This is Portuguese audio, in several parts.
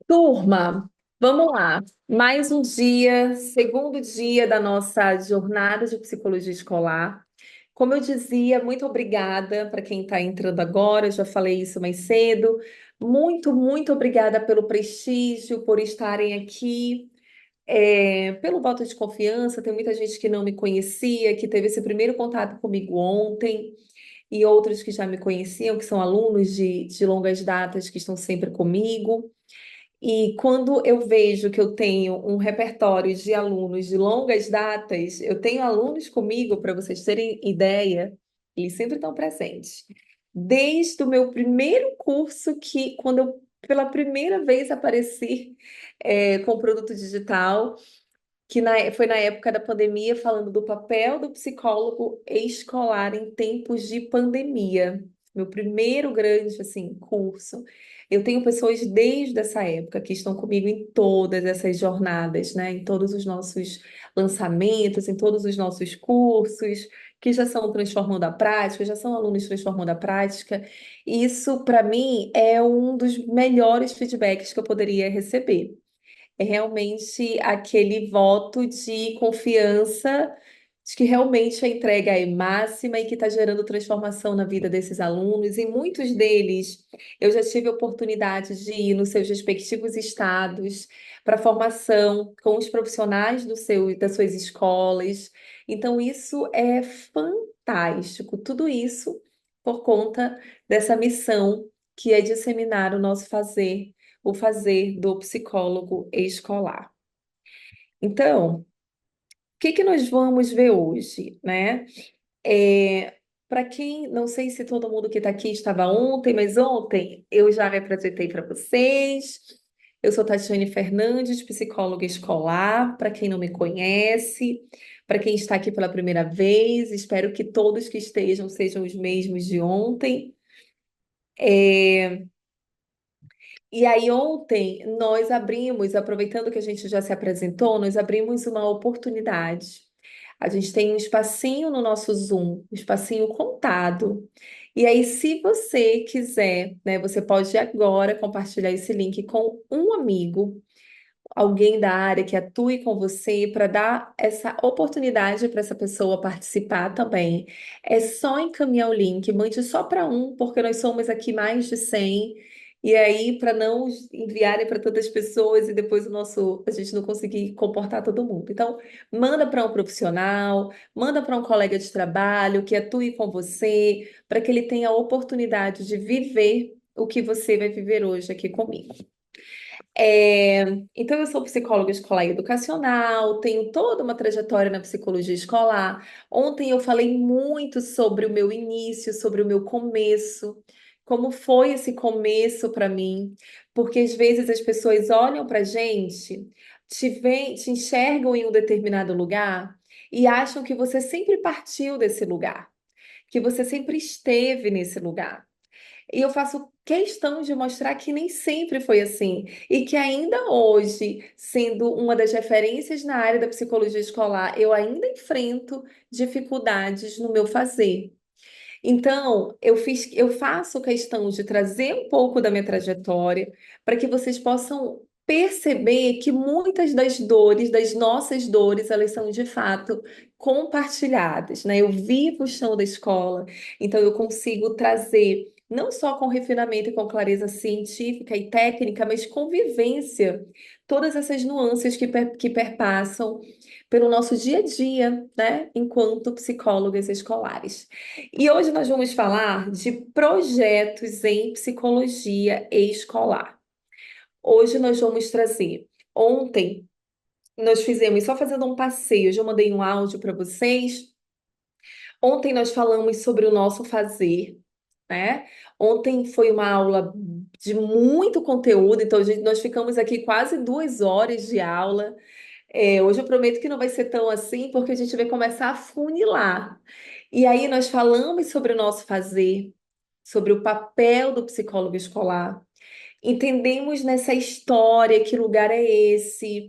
Turma, vamos lá. Mais um dia, segundo dia da nossa jornada de psicologia escolar. Como eu dizia, muito obrigada para quem está entrando agora, eu já falei isso mais cedo. Muito, muito obrigada pelo prestígio, por estarem aqui, pelo voto de confiança. Tem muita gente que não me conhecia, que teve esse primeiro contato comigo ontem, e outros que já me conheciam, que são alunos de longas datas que estão sempre comigo. E quando eu vejo que eu tenho um repertório de alunos de longas datas, eu tenho alunos comigo, para vocês terem ideia, eles sempre estão presentes. Desde o meu primeiro curso, que quando eu pela primeira vez apareci com produto digital, foi na época da pandemia, falando do papel do psicólogo escolar em tempos de pandemia. Meu primeiro grande assim curso. Eu tenho pessoas desde essa época que estão comigo em todas essas jornadas, né? Em todos os nossos lançamentos, em todos os nossos cursos, que já são transformando a prática, já são alunos transformando a prática. E isso, para mim, é um dos melhores feedbacks que eu poderia receber. É realmente aquele voto de confiança de que realmente a entrega é máxima e que está gerando transformação na vida desses alunos. E muitos deles eu já tive a oportunidade de ir nos seus respectivos estados para formação com os profissionais das suas escolas. Então, isso é fantástico. Tudo isso por conta dessa missão que é disseminar o nosso fazer, o fazer do psicólogo escolar. Então, o que que nós vamos ver hoje, né? Para quem, não sei se todo mundo que está aqui estava ontem, mas ontem eu já me apresentei para vocês. Eu sou Tatiane Fernandes, psicóloga escolar. Para quem não me conhece, para quem está aqui pela primeira vez, espero que todos que estejam sejam os mesmos de ontem. É, E aí, ontem, nós abrimos, aproveitando que a gente já se apresentou, nós abrimos uma oportunidade. A gente tem um espacinho no nosso Zoom, um espacinho contado. E aí, se você quiser, né, você pode agora compartilhar esse link com um amigo, alguém da área que atue com você, para dar essa oportunidade para essa pessoa participar também. É só encaminhar o link, mande só para um, porque nós somos aqui mais de 100. E aí, para não enviarem para tantas pessoas e depois a gente não conseguir comportar todo mundo. Então, manda para um profissional, manda para um colega de trabalho que atue com você, para que ele tenha a oportunidade de viver o que você vai viver hoje aqui comigo. É, então, eu sou psicóloga escolar e educacional, tenho toda uma trajetória na psicologia escolar. Ontem eu falei muito sobre o meu início, sobre o meu começo, como foi esse começo para mim, porque às vezes as pessoas olham para a gente, te enxergam em um determinado lugar e acham que você sempre partiu desse lugar, que você sempre esteve nesse lugar. E eu faço questão de mostrar que nem sempre foi assim. E que ainda hoje, sendo uma das referências na área da psicologia escolar, eu ainda enfrento dificuldades no meu fazer. Então, eu faço questão de trazer um pouco da minha trajetória para que vocês possam perceber que muitas das dores, das nossas dores, elas são de fato compartilhadas, né? Eu vivo o chão da escola, então eu consigo trazer não só com refinamento e com clareza científica e técnica, mas com vivência, todas essas nuances que perpassam pelo nosso dia a dia, né? Enquanto psicólogas escolares. E hoje nós vamos falar de projetos em psicologia escolar. Hoje nós vamos trazer. Ontem nós fizemos, só fazendo um passeio, eu já mandei um áudio para vocês. Ontem nós falamos sobre o nosso fazer, né? Ontem foi uma aula de muito conteúdo, então nós ficamos aqui quase 2 horas de aula. Hoje eu prometo que não vai ser tão assim, porque a gente vai começar a funilar. E aí nós falamos sobre o nosso fazer, sobre o papel do psicólogo escolar. Entendemos nessa história que lugar é esse,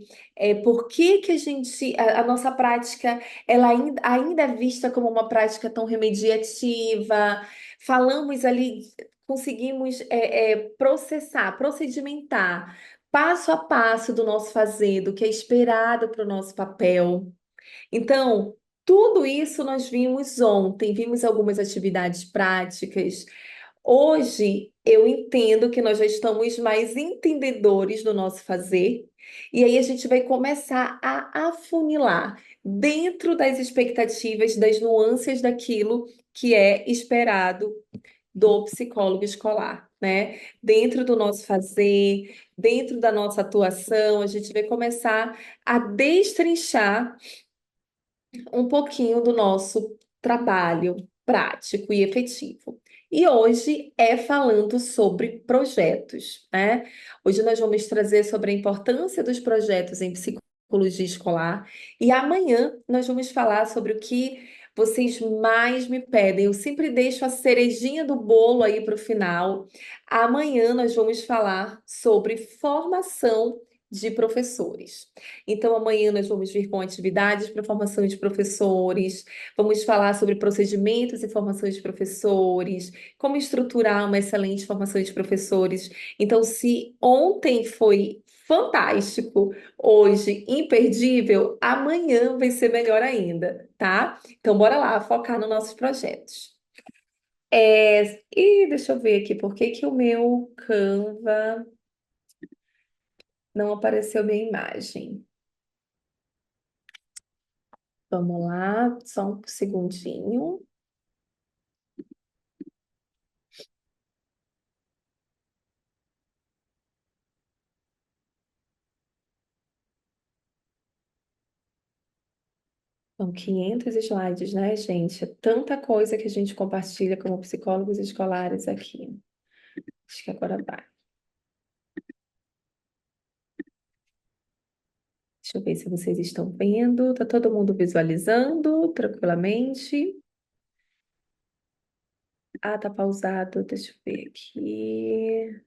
por que que a nossa prática, ela ainda é vista como uma prática tão remediativa. Falamos ali, conseguimos processar, procedimentar passo a passo do nosso fazer, do que é esperado para o nosso papel. Então, tudo isso nós vimos ontem, vimos algumas atividades práticas. Hoje eu entendo que nós já estamos mais entendedores do nosso fazer, e aí a gente vai começar a afunilar dentro das expectativas, das nuances daquilo que é esperado do psicólogo escolar, né? Dentro do nosso fazer, dentro da nossa atuação, a gente vai começar a destrinchar um pouquinho do nosso trabalho prático e efetivo. E hoje é falando sobre projetos, né? Hoje nós vamos trazer sobre a importância dos projetos em psicologia escolar e amanhã nós vamos falar sobre o que vocês mais me pedem. Eu sempre deixo a cerejinha do bolo aí para o final. Amanhã nós vamos falar sobre formação de professores. Então, amanhã nós vamos vir com atividades para formação de professores, vamos falar sobre procedimentos e formação de professores, como estruturar uma excelente formação de professores. Então, se ontem foi fantástico, hoje imperdível, amanhã vai ser melhor ainda, tá? Então, bora lá focar nos nossos projetos. Deixa eu ver aqui, por que que o meu Canva não apareceu minha imagem? Vamos lá, só um segundinho. São 500 slides, né, gente? É tanta coisa que a gente compartilha como psicólogos escolares aqui. Acho que agora vai. Deixa eu ver se vocês estão vendo. Tá todo mundo visualizando tranquilamente? Ah, tá pausado. Deixa eu ver aqui.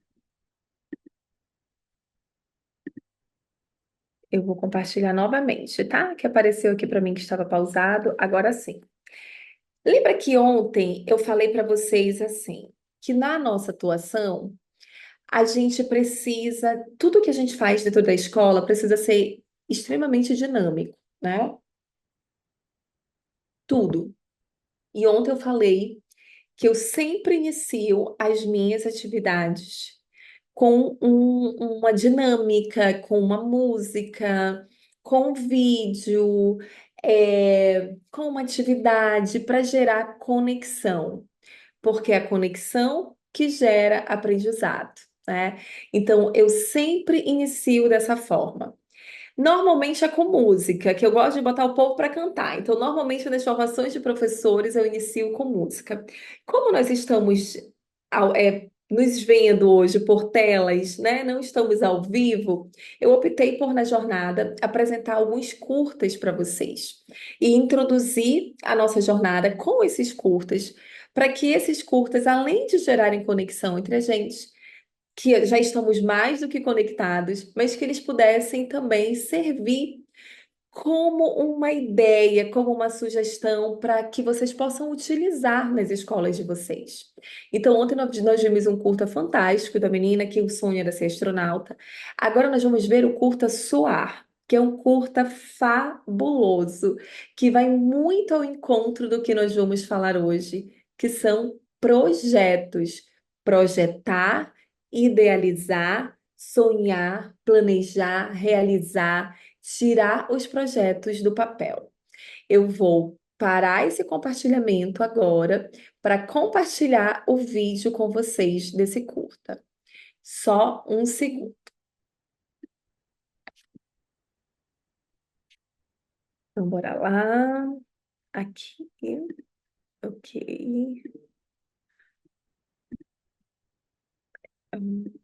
Eu vou compartilhar novamente, tá? Que apareceu aqui para mim que estava pausado. Agora sim. Lembra que ontem eu falei para vocês assim, que na nossa atuação a gente precisa, tudo que a gente faz dentro da escola precisa ser extremamente dinâmico, né? Tudo. E ontem eu falei que eu sempre inicio as minhas atividades com uma dinâmica, com uma música, com um vídeo, com uma atividade para gerar conexão, porque é a conexão que gera aprendizado, né? Então, eu sempre inicio dessa forma. Normalmente é com música, que eu gosto de botar o povo para cantar. Então, normalmente nas formações de professores eu inicio com música. Como nós estamos nos vendo hoje por telas, né? Não estamos ao vivo, eu optei por, na jornada, apresentar alguns curtas para vocês e introduzir a nossa jornada com esses curtas, para que esses curtas, além de gerarem conexão entre a gente, que já estamos mais do que conectados, mas que eles pudessem também servir como uma ideia, como uma sugestão para que vocês possam utilizar nas escolas de vocês. Então, ontem nós vimos um curta fantástico da menina que o sonho era ser astronauta. Agora nós vamos ver o curta Soar, que é um curta fabuloso, que vai muito ao encontro do que nós vamos falar hoje, que são projetos. Projetar, idealizar, sonhar, planejar, realizar, tirar os projetos do papel. Eu vou parar esse compartilhamento agora para compartilhar o vídeo com vocês desse curta. Só um segundo. Então, bora lá. Aqui. Ok. Hum,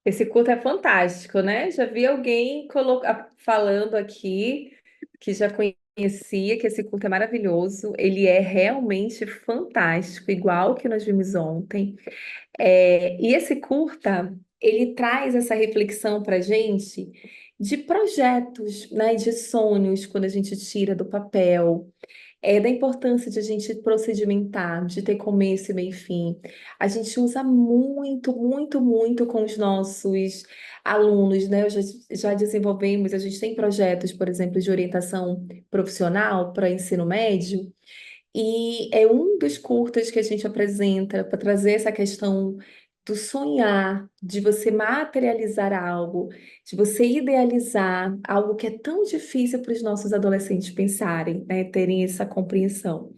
Esse culto é fantástico, né? Já vi alguém falando aqui que já conhecia que esse culto é maravilhoso. Ele é realmente fantástico, igual o que nós vimos ontem. E esse curta, ele traz essa reflexão para gente de projetos, né, de sonhos, quando a gente tira do papel, da importância de a gente procedimentar, de ter começo, meio e fim. A gente usa muito, muito, muito com os nossos alunos, né? Já desenvolvemos, a gente tem projetos, por exemplo, de orientação profissional para ensino médio. E é um dos curtas que a gente apresenta para trazer essa questão do sonhar, de você materializar algo, de você idealizar algo que é tão difícil para os nossos adolescentes pensarem, né, terem essa compreensão.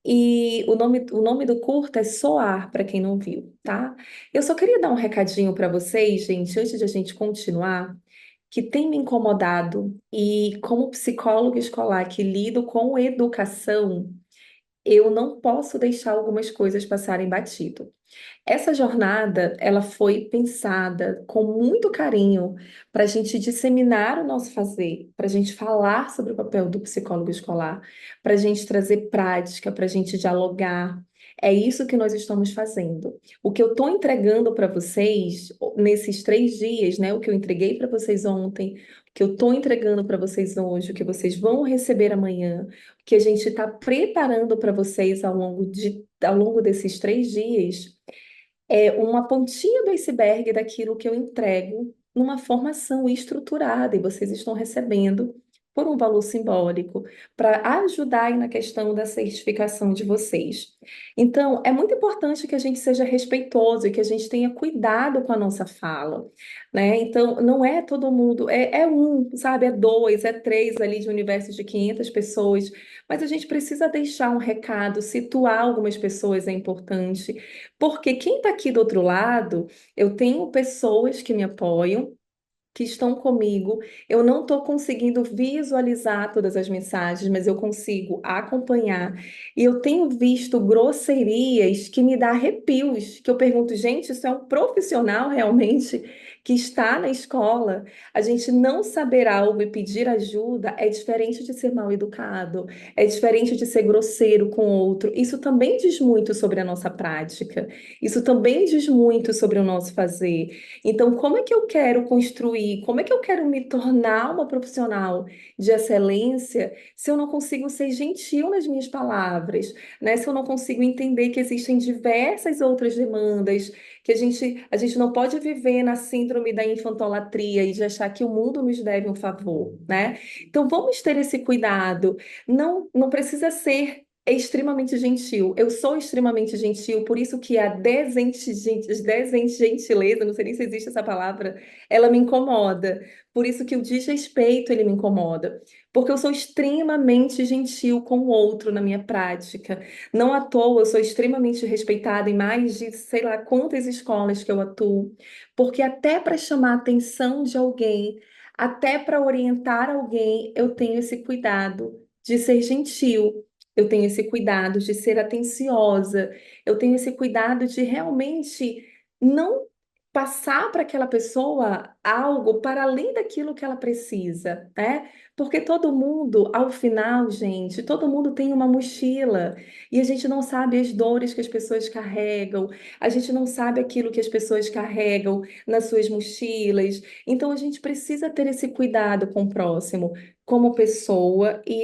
E o nome do curta é Soar, para quem não viu, tá? Eu só queria dar um recadinho para vocês, gente, antes de a gente continuar, que tem me incomodado, e como psicóloga escolar que lido com educação, eu não posso deixar algumas coisas passarem batido. Essa jornada, ela foi pensada com muito carinho para a gente disseminar o nosso fazer, para a gente falar sobre o papel do psicólogo escolar, para a gente trazer prática, para a gente dialogar. É isso que nós estamos fazendo. O que eu estou entregando para vocês nesses 3 dias, né? O que eu entreguei para vocês ontem, o que eu estou entregando para vocês hoje, o que vocês vão receber amanhã, o que a gente está preparando para vocês ao longo desses 3 dias é uma pontinha do iceberg daquilo que eu entrego numa formação estruturada e vocês estão recebendo por um valor simbólico, para ajudar aí na questão da certificação de vocês. Então, é muito importante que a gente seja respeitoso e que a gente tenha cuidado com a nossa fala, né? Então, não é todo mundo, é um, sabe? É dois, é três ali de um universo de 500 pessoas, mas a gente precisa deixar um recado, situar algumas pessoas é importante, porque quem está aqui do outro lado, eu tenho pessoas que me apoiam, que estão comigo. Eu não estou conseguindo visualizar todas as mensagens, mas eu consigo acompanhar. E eu tenho visto grosserias que me dá arrepios, que eu pergunto, gente, isso é um profissional realmente que está na escola? A gente não saber algo e pedir ajuda é diferente de ser mal educado, é diferente de ser grosseiro com o outro. Isso também diz muito sobre a nossa prática. Isso também diz muito sobre o nosso fazer. Então, como é que eu quero construir? Como é que eu quero me tornar uma profissional de excelência se eu não consigo ser gentil nas minhas palavras, né? Se eu não consigo entender que existem diversas outras demandas, que a gente não pode viver na síndrome da infantolatria e de achar que o mundo nos deve um favor, né? Então, vamos ter esse cuidado. Não precisa ser extremamente gentil. Eu sou extremamente gentil, por isso que a desgentileza, não sei nem se existe essa palavra, ela me incomoda. Por isso que o desrespeito, ele me incomoda. Porque eu sou extremamente gentil com o outro na minha prática. Não à toa, eu sou extremamente respeitada em mais de sei lá quantas escolas que eu atuo. Porque até para chamar a atenção de alguém, até para orientar alguém, eu tenho esse cuidado de ser gentil. Eu tenho esse cuidado de ser atenciosa, eu tenho esse cuidado de realmente não passar para aquela pessoa algo para além daquilo que ela precisa, né? Porque todo mundo, ao final, gente, todo mundo tem uma mochila e a gente não sabe as dores que as pessoas carregam, a gente não sabe aquilo que as pessoas carregam nas suas mochilas. Então a gente precisa ter esse cuidado com o próximo como pessoa e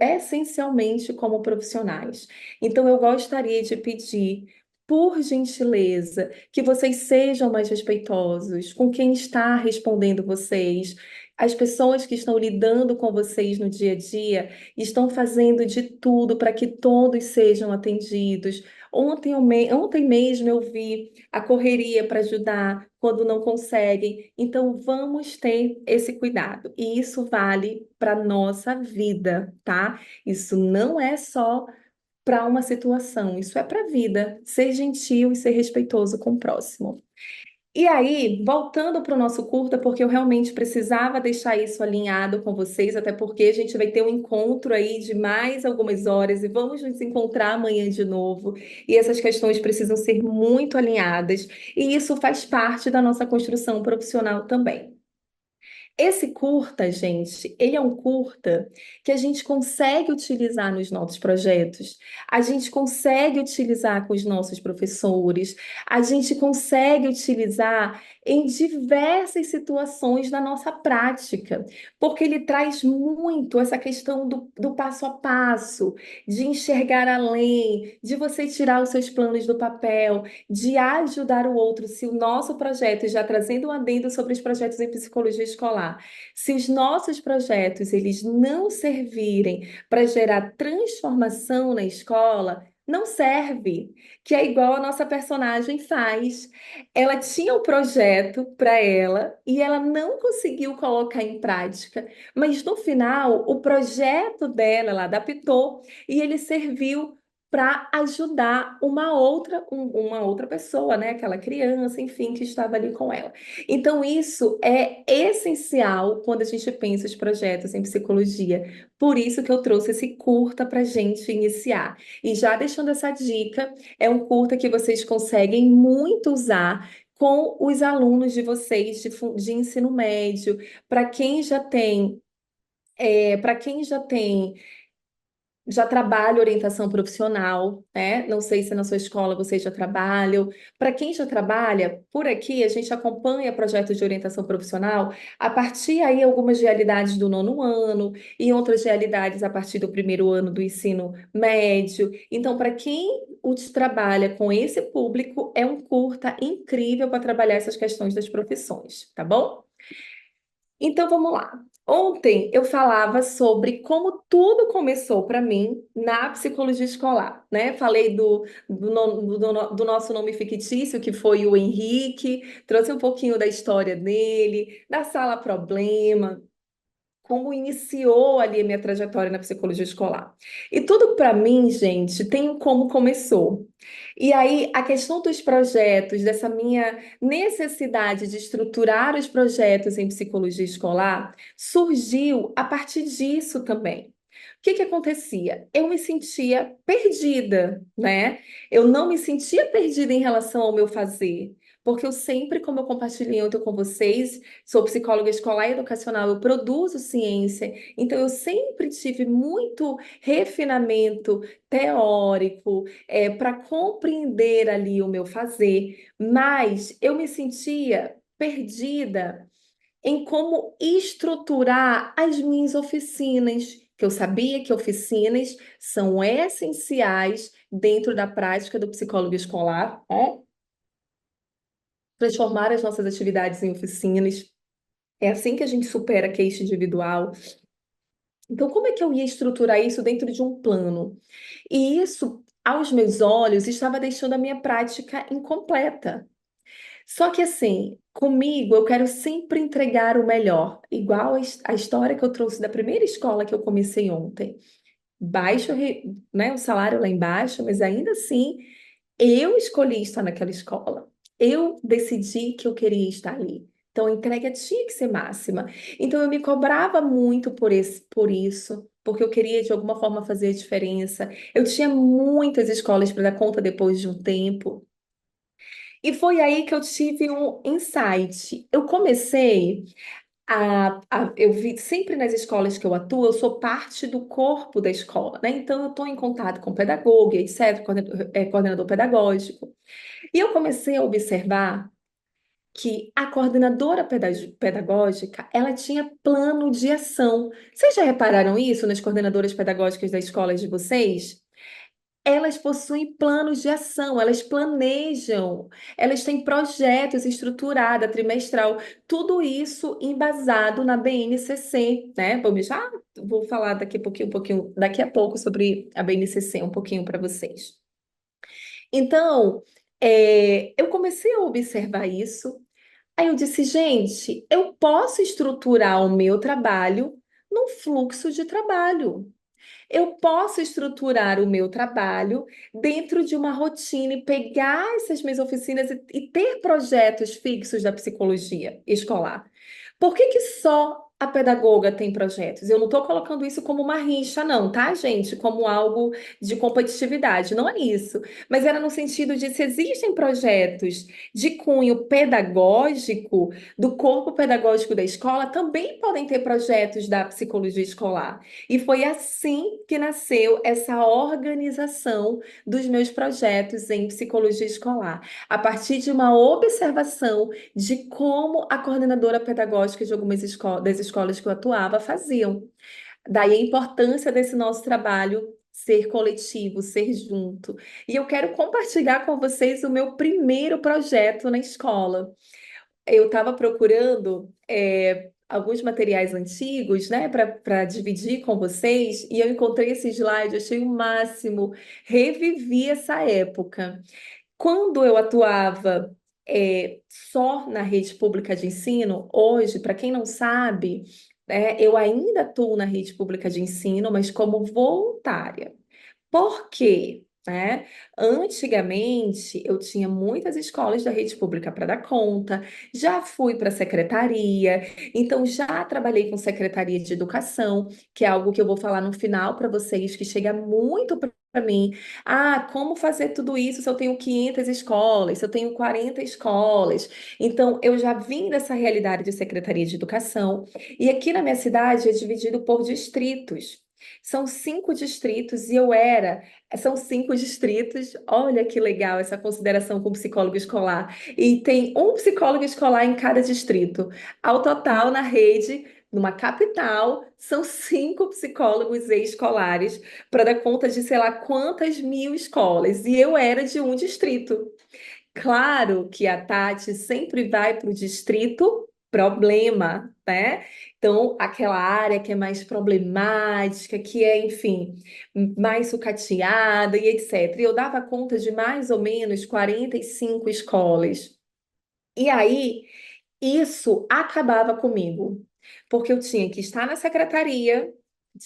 essencialmente como profissionais. Então, eu gostaria de pedir, por gentileza, que vocês sejam mais respeitosos com quem está respondendo vocês. As pessoas que estão lidando com vocês no dia a dia estão fazendo de tudo para que todos sejam atendidos. Ontem mesmo eu vi a correria para ajudar quando não conseguem. Então, vamos ter esse cuidado. E isso vale para nossa vida, tá? Isso não é só para uma situação, isso é para a vida. Ser gentil e ser respeitoso com o próximo. E aí, voltando para o nosso curta, porque eu realmente precisava deixar isso alinhado com vocês, até porque a gente vai ter um encontro aí de mais algumas horas e vamos nos encontrar amanhã de novo. E essas questões precisam ser muito alinhadas, e isso faz parte da nossa construção profissional também. Esse curta, gente, ele é um curta que a gente consegue utilizar nos nossos projetos, a gente consegue utilizar com os nossos professores, a gente consegue utilizar em diversas situações da nossa prática, porque ele traz muito essa questão do passo a passo, de enxergar além, de você tirar os seus planos do papel, de ajudar o outro. Se o nosso projeto, já trazendo um adendo sobre os projetos em psicologia escolar, se os nossos projetos eles não servirem para gerar transformação na escola, não serve, que é igual a nossa personagem faz. Ela tinha o projeto para ela e ela não conseguiu colocar em prática, mas no final o projeto dela, ela adaptou e ele serviu para ajudar uma outra pessoa, né? Aquela criança, enfim, que estava ali com ela. Então, isso é essencial quando a gente pensa os projetos em psicologia. Por isso que eu trouxe esse curta para a gente iniciar. E já deixando essa dica, é um curta que vocês conseguem muito usar com os alunos de vocês de ensino médio, para quem já tem, para quem já trabalha orientação profissional, né? Não sei se na sua escola vocês já trabalham. Para quem já trabalha, por aqui a gente acompanha projetos de orientação profissional a partir aí algumas realidades do nono ano e outras realidades a partir do primeiro ano do ensino médio. Então, para quem trabalha com esse público, é um curta incrível para trabalhar essas questões das profissões, tá bom? Então vamos lá. Ontem eu falava sobre como tudo começou para mim na psicologia escolar, né? Falei do nosso nome fictício, que foi o Henrique, trouxe um pouquinho da história dele, da sala problema, como iniciou ali a minha trajetória na psicologia escolar. E tudo para mim, gente, tem um como começou. E aí, a questão dos projetos, dessa minha necessidade de estruturar os projetos em psicologia escolar, surgiu a partir disso também. O que que acontecia? Eu me sentia perdida, né? Eu não me sentia perdida em relação ao meu fazer. Porque eu sempre, como eu compartilhei ontem com vocês, sou psicóloga escolar e educacional, eu produzo ciência, então eu sempre tive muito refinamento teórico, para compreender ali o meu fazer, mas eu me sentia perdida em como estruturar as minhas oficinas, que eu sabia que oficinas são essenciais dentro da prática do psicólogo escolar, né? Transformar as nossas atividades em oficinas. É assim que a gente supera a queixa individual. Então, como é que eu ia estruturar isso dentro de um plano? E isso, aos meus olhos, estava deixando a minha prática incompleta. Só que assim, comigo eu quero sempre entregar o melhor, igual a história que eu trouxe da primeira escola que eu comecei ontem. Baixo, né, o salário lá embaixo, mas ainda assim, eu escolhi estar naquela escola. Eu decidi que eu queria estar ali. Então, a entrega tinha que ser máxima. Então, eu me cobrava muito por isso, porque eu queria de alguma forma fazer a diferença. Eu tinha muitas escolas para dar conta depois de um tempo. E foi aí que eu tive um insight. Eu comecei eu vi sempre nas escolas que eu atuo, eu sou parte do corpo da escola, né? Então eu estou em contato com pedagogo, etc., coordenador pedagógico. E eu comecei a observar que a coordenadora pedagógica, ela tinha plano de ação. Vocês já repararam isso nas coordenadoras pedagógicas das escolas de vocês? Elas possuem planos de ação, elas planejam, elas têm projetos estruturada, trimestral, tudo isso embasado na BNCC, né? Vou falar daqui a pouco sobre a BNCC, um pouquinho para vocês. Então, eu comecei a observar isso. Aí eu disse, gente, eu posso estruturar o meu trabalho num fluxo de trabalho. Eu posso estruturar o meu trabalho dentro de uma rotina e pegar essas minhas oficinas e ter projetos fixos da psicologia escolar. Por que que só a pedagoga tem projetos? Eu não estou colocando isso como uma rixa, não, tá, gente? Como algo de competitividade. Não é isso. Mas era no sentido de se existem projetos de cunho pedagógico, do corpo pedagógico da escola, também podem ter projetos da psicologia escolar. E foi assim que nasceu essa organização dos meus projetos em psicologia escolar, a partir de uma observação de como a coordenadora pedagógica de das escolas que eu atuava faziam. Daí a importância desse nosso trabalho ser coletivo, ser junto. E eu quero compartilhar com vocês o meu primeiro projeto na escola. Eu estava procurando alguns materiais antigos, né, para dividir com vocês, e eu encontrei esse slide, achei o máximo, revivi essa época. Quando eu atuava só na rede pública de ensino, hoje, para quem não sabe, eu ainda atuo na rede pública de ensino, mas como voluntária. Por quê? Né? Antigamente, eu tinha muitas escolas da rede pública para dar conta, já fui para a secretaria, então já trabalhei com secretaria de educação, que é algo que eu vou falar no final para vocês, que chega muito para mim. Ah, como fazer tudo isso se eu tenho 500 escolas, se eu tenho 40 escolas? Então, eu já vim dessa realidade de secretaria de educação, e aqui na minha cidade é dividido por distritos. São 5 distritos e são 5 distritos. Olha que legal essa consideração com psicólogo escolar. E tem um psicólogo escolar em cada distrito. Ao total, na rede, numa capital, são 5 psicólogos escolares para dar conta de sei lá quantas mil escolas. E eu era de um distrito. Claro que a Tati sempre vai para o distrito. problema, né? Então, aquela área que é mais problemática, que é, enfim, mais sucateada e etc. E eu dava conta de mais ou menos 45 escolas. E aí, isso acabava comigo, porque eu tinha que estar na secretaria,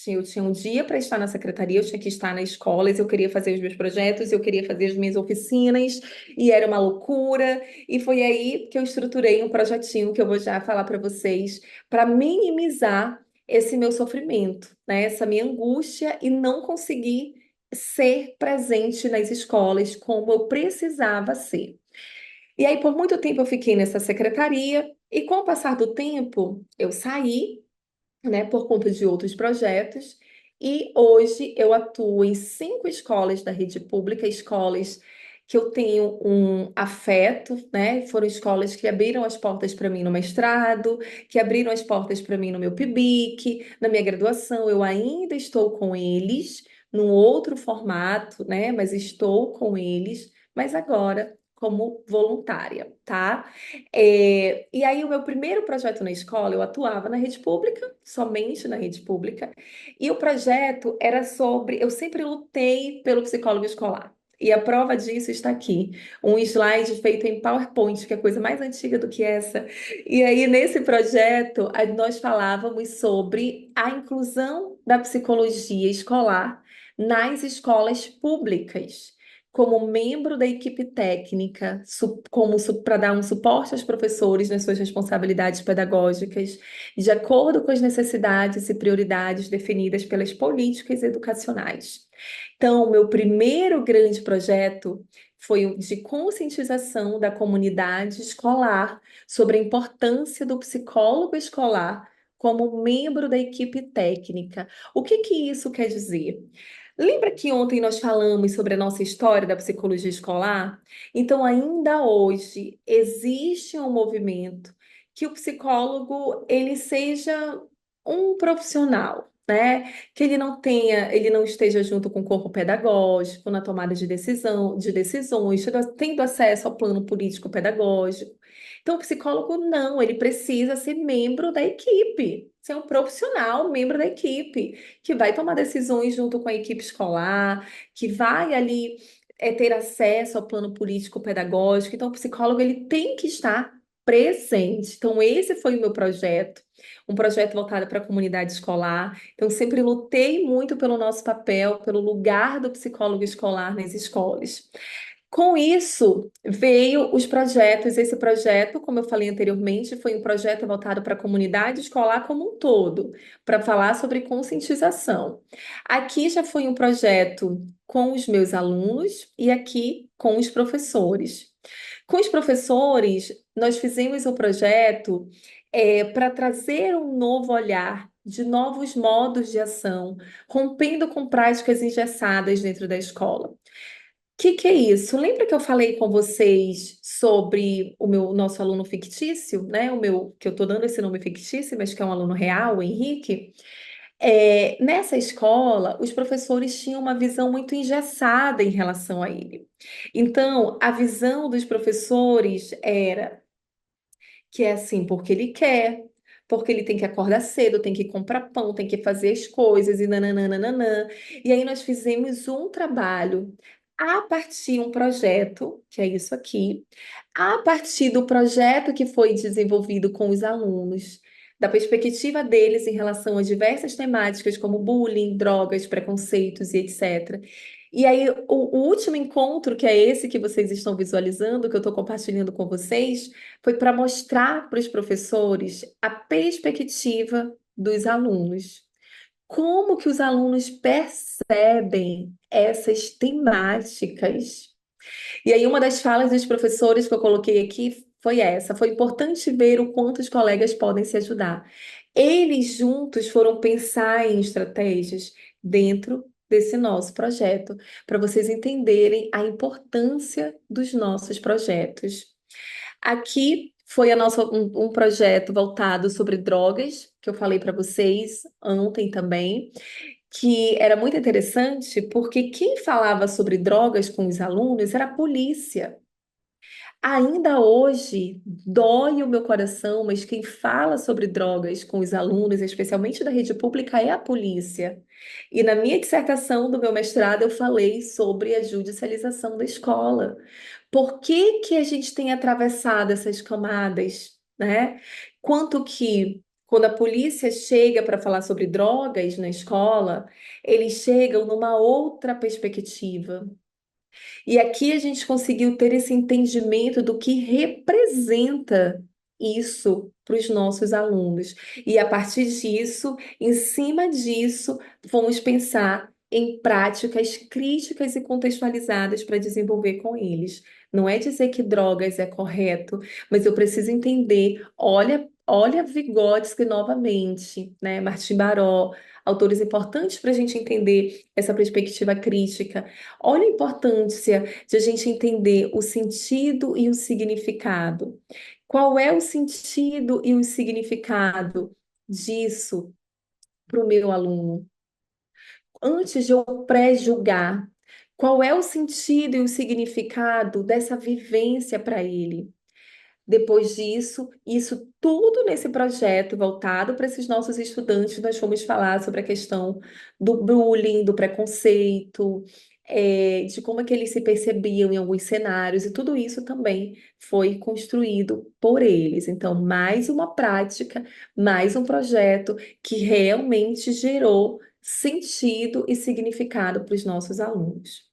eu tinha um dia para estar na secretaria, eu tinha que estar nas escolas, eu queria fazer os meus projetos, eu queria fazer as minhas oficinas, e era uma loucura. E foi aí que eu estruturei um projetinho que eu vou já falar para vocês, para minimizar esse meu sofrimento, né? Essa minha angústia e não conseguir ser presente nas escolas como eu precisava ser. E aí, por muito tempo, eu fiquei nessa secretaria, e com o passar do tempo, eu saí, né, por conta de outros projetos, e hoje eu atuo em 5 escolas da rede pública, escolas que eu tenho um afeto, né? Foram escolas que abriram as portas para mim no mestrado, que abriram as portas para mim no meu PIBIC, na minha graduação. Eu ainda estou com eles, num outro formato, né? Mas estou com eles, mas agora como voluntária, tá? E aí, o meu primeiro projeto na escola, eu atuava na rede pública, somente na rede pública, e o projeto era sobre. Eu sempre lutei pelo psicólogo escolar. E a prova disso está aqui, um slide feito em PowerPoint, que é coisa mais antiga do que essa. E aí, nesse projeto, nós falávamos sobre a inclusão da psicologia escolar nas escolas públicas como membro da equipe técnica, como para dar um suporte aos professores nas suas responsabilidades pedagógicas, de acordo com as necessidades e prioridades definidas pelas políticas educacionais. Então, o meu primeiro grande projeto foi o de conscientização da comunidade escolar sobre a importância do psicólogo escolar como membro da equipe técnica. O que que isso quer dizer? Lembra que ontem nós falamos sobre a nossa história da psicologia escolar? Então, ainda hoje, existe um movimento que o psicólogo ele seja um profissional, né? Que ele não tenha, ele não esteja junto com o corpo pedagógico na tomada de decisões, tendo acesso ao plano político pedagógico. Então, o psicólogo não, ele precisa ser membro da equipe, ser um profissional, membro da equipe que vai tomar decisões junto com a equipe escolar, que vai ali ter acesso ao plano político pedagógico. Então, o psicólogo ele tem que estar presente. Então, esse foi o meu projeto, um projeto voltado para a comunidade escolar. Então, sempre lutei muito pelo nosso papel, pelo lugar do psicólogo escolar nas escolas. Com isso, veio os projetos. Esse projeto, como eu falei anteriormente, foi um projeto voltado para a comunidade escolar como um todo, para falar sobre conscientização. Aqui já foi um projeto com os meus alunos e aqui com os professores. Com os professores, nós fizemos o projeto para trazer um novo olhar, de novos modos de ação, rompendo com práticas engessadas dentro da escola. Que é isso? Lembra que eu falei com vocês sobre o nosso aluno fictício, né? O meu, que eu estou dando esse nome fictício, mas que é um aluno real, o Henrique. Nessa escola, os professores tinham uma visão muito engessada em relação a ele. Então, a visão dos professores era que é assim, porque ele quer, porque ele tem que acordar cedo, tem que comprar pão, tem que fazer as coisas e nananana. E aí nós fizemos um trabalho a partir um projeto, que é isso aqui, a partir do projeto que foi desenvolvido com os alunos, da perspectiva deles em relação a diversas temáticas como bullying, drogas, preconceitos e etc. E aí, o último encontro, que é esse que vocês estão visualizando, que eu estou compartilhando com vocês, foi para mostrar para os professores a perspectiva dos alunos. Como que os alunos percebem essas temáticas? E aí, uma das falas dos professores que eu coloquei aqui foi essa: foi importante ver o quanto os colegas podem se ajudar. Eles juntos foram pensar em estratégias dentro desse nosso projeto, para vocês entenderem a importância dos nossos projetos. Aqui foi um projeto voltado sobre drogas, que eu falei para vocês ontem também, que era muito interessante, porque quem falava sobre drogas com os alunos era a polícia. Ainda hoje, dói o meu coração, mas quem fala sobre drogas com os alunos, especialmente da rede pública, é a polícia. E na minha dissertação do meu mestrado, eu falei sobre a judicialização da escola. Por que que a gente tem atravessado essas camadas, né? Quanto que, quando a polícia chega para falar sobre drogas na escola, eles chegam numa outra perspectiva. E aqui a gente conseguiu ter esse entendimento do que representa isso para os nossos alunos. E a partir disso, em cima disso, vamos pensar em práticas críticas e contextualizadas para desenvolver com eles. Não é dizer que drogas é correto, mas eu preciso entender, olha Vygotsky novamente, né? Martim Baró, autores importantes para a gente entender essa perspectiva crítica. Olha a importância de a gente entender o sentido e o significado. Qual é o sentido e o significado disso para o meu aluno? Antes de eu pré-julgar, qual é o sentido e o significado dessa vivência para ele? Depois disso, isso tudo nesse projeto voltado para esses nossos estudantes, nós fomos falar sobre a questão do bullying, do preconceito, de como é que eles se percebiam em alguns cenários, e tudo isso também foi construído por eles. Então, mais uma prática, mais um projeto que realmente gerou sentido e significado para os nossos alunos.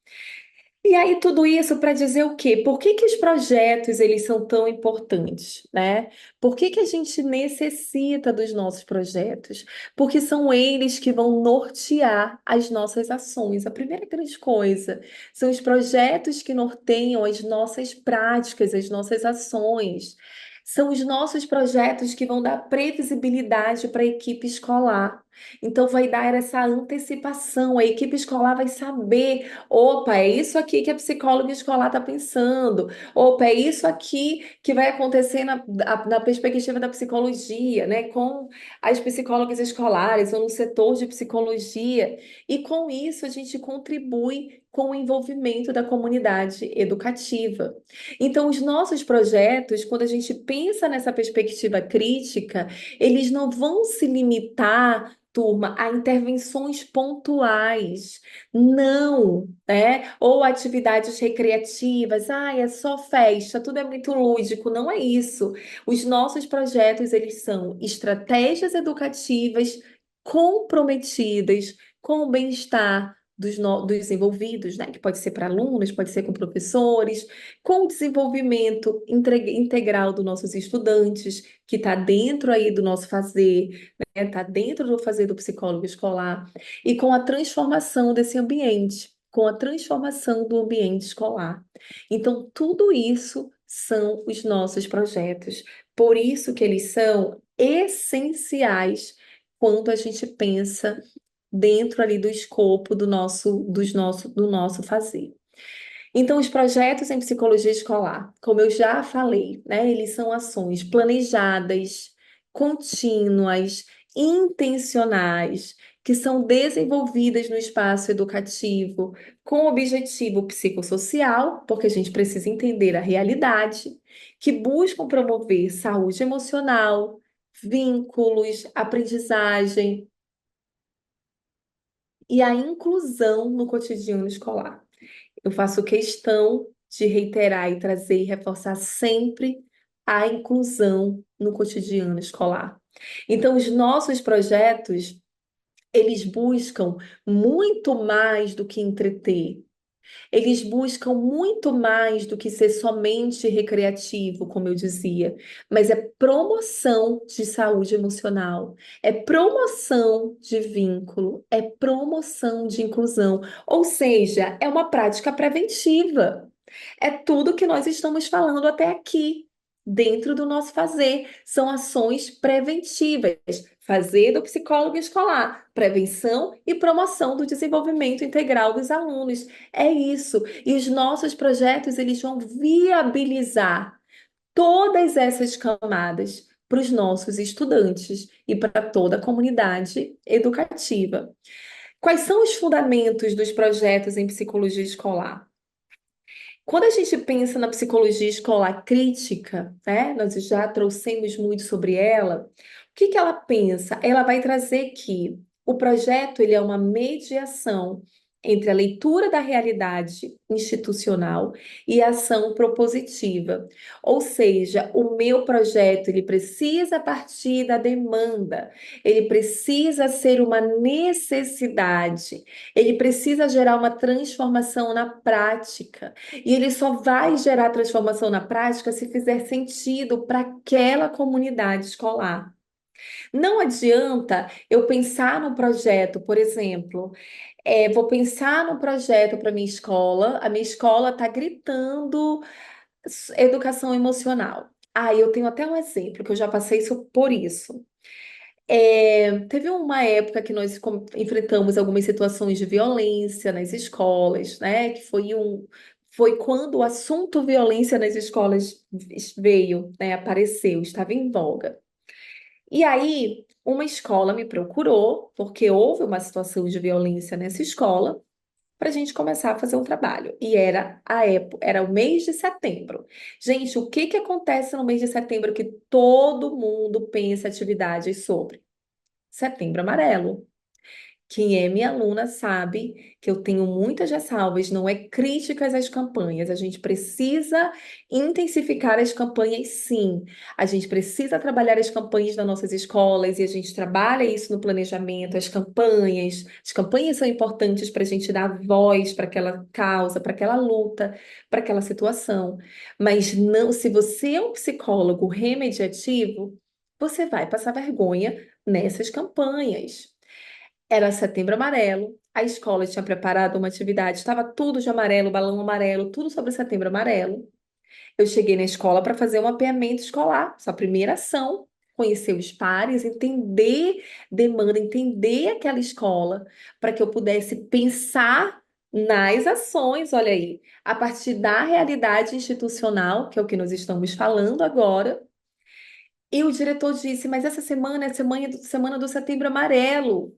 E aí, tudo isso para dizer o quê? Por que que os projetos eles são tão importantes, né? Por que que a gente necessita dos nossos projetos? Porque são eles que vão nortear as nossas ações. A primeira grande coisa são os projetos que norteiam as nossas práticas, as nossas ações. São os nossos projetos que vão dar previsibilidade para a equipe escolar. Então, vai dar essa antecipação. A equipe escolar vai saber. Opa, é isso aqui que a psicóloga escolar está pensando. Opa, é isso aqui que vai acontecer na perspectiva da psicologia, né? Com as psicólogas escolares ou no setor de psicologia. E com isso a gente contribui com o envolvimento da comunidade educativa. Então, os nossos projetos, quando a gente pensa nessa perspectiva crítica, eles não vão se limitar, turma, a intervenções pontuais. Não, né? Ou atividades recreativas, é só festa, tudo é muito lúdico. Não é isso. Os nossos projetos, eles são estratégias educativas comprometidas com o bem-estar dos envolvidos, né? Que pode ser para alunos, pode ser com professores, com o desenvolvimento integral dos nossos estudantes, que está dentro aí do nosso fazer, né? Está dentro do fazer do psicólogo escolar e com a transformação desse ambiente, com a transformação do ambiente escolar. Então, tudo isso são os nossos projetos. Por isso que eles são essenciais quando a gente pensa dentro ali do escopo do nosso fazer. Então, os projetos em psicologia escolar, como eu já falei, né, eles são ações planejadas, contínuas, intencionais, que são desenvolvidas no espaço educativo com objetivo psicossocial, porque a gente precisa entender a realidade, que buscam promover saúde emocional, vínculos, aprendizagem e a inclusão no cotidiano escolar. Eu faço questão de reiterar e trazer e reforçar sempre a inclusão no cotidiano escolar. Então, os nossos projetos, eles buscam muito mais do que entreter. Eles buscam muito mais do que ser somente recreativo, como eu dizia, mas é promoção de saúde emocional, é promoção de vínculo, é promoção de inclusão, ou seja, é uma prática preventiva. É tudo que nós estamos falando até aqui. Dentro do nosso fazer, são ações preventivas. Fazer do psicólogo escolar, prevenção e promoção do desenvolvimento integral dos alunos. É isso. E os nossos projetos, eles vão viabilizar todas essas camadas para os nossos estudantes e para toda a comunidade educativa. Quais são os fundamentos dos projetos em psicologia escolar? Quando a gente pensa na psicologia escolar crítica, né, nós já trouxemos muito sobre ela. O que que ela pensa? Ela vai trazer que o projeto ele é uma mediação entre a leitura da realidade institucional e a ação propositiva. Ou seja, o meu projeto ele precisa partir da demanda, ele precisa ser uma necessidade, ele precisa gerar uma transformação na prática. E ele só vai gerar transformação na prática se fizer sentido para aquela comunidade escolar. Não adianta eu pensar no projeto, por exemplo, vou pensar no projeto para minha escola, a minha escola está gritando educação emocional. Ah, eu tenho até um exemplo que eu já passei por isso. Teve uma época que nós enfrentamos algumas situações de violência nas escolas, né? Foi quando o assunto violência nas escolas veio, né? Apareceu, estava em voga. E aí, uma escola me procurou, porque houve uma situação de violência nessa escola, para a gente começar a fazer um trabalho. E era a época, era o mês de setembro. Gente, o que que acontece no mês de setembro que todo mundo pensa atividades sobre? Setembro Amarelo. Quem é minha aluna sabe que eu tenho muitas ressalvas, não é críticas às campanhas. A gente precisa intensificar as campanhas, sim. A gente precisa trabalhar as campanhas nas nossas escolas e a gente trabalha isso no planejamento, as campanhas. As campanhas são importantes para a gente dar voz para aquela causa, para aquela luta, para aquela situação. Mas não, se você é um psicólogo remediativo, você vai passar vergonha nessas campanhas. Era Setembro Amarelo, a escola tinha preparado uma atividade, estava tudo de amarelo, balão amarelo, tudo sobre Setembro Amarelo. Eu cheguei na escola para fazer um mapeamento escolar, essa primeira ação, conhecer os pares, entender demanda, entender aquela escola, para que eu pudesse pensar nas ações, olha aí, a partir da realidade institucional, que é o que nós estamos falando agora. E o diretor disse, mas essa semana é a semana do Setembro Amarelo.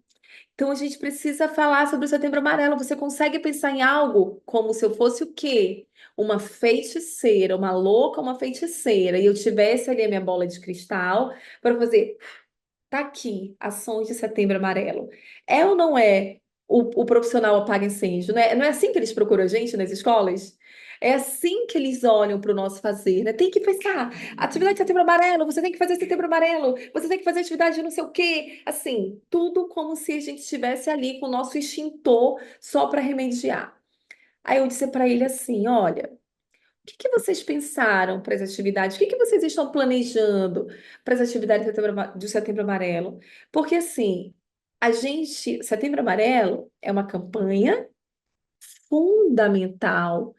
Então a gente precisa falar sobre o Setembro Amarelo. Você consegue pensar em algo como se eu fosse o quê? Uma feiticeira, uma louca, uma feiticeira, e eu tivesse ali a minha bola de cristal para fazer, tá aqui, ações de Setembro Amarelo. É ou não é o profissional apaga incêndio? Não é assim que eles procuram a gente nas escolas? É assim que eles olham para o nosso fazer, né? Tem que pensar, atividade de Setembro Amarelo, você tem que fazer Setembro Amarelo, você tem que fazer atividade de não sei o quê. Assim, tudo como se a gente estivesse ali com o nosso extintor só para remediar. Aí eu disse para ele assim: olha. O que que vocês pensaram para as atividades? O que que vocês estão planejando para as atividades de Setembro Amarelo? Porque, assim, Setembro Amarelo é uma campanha fundamental,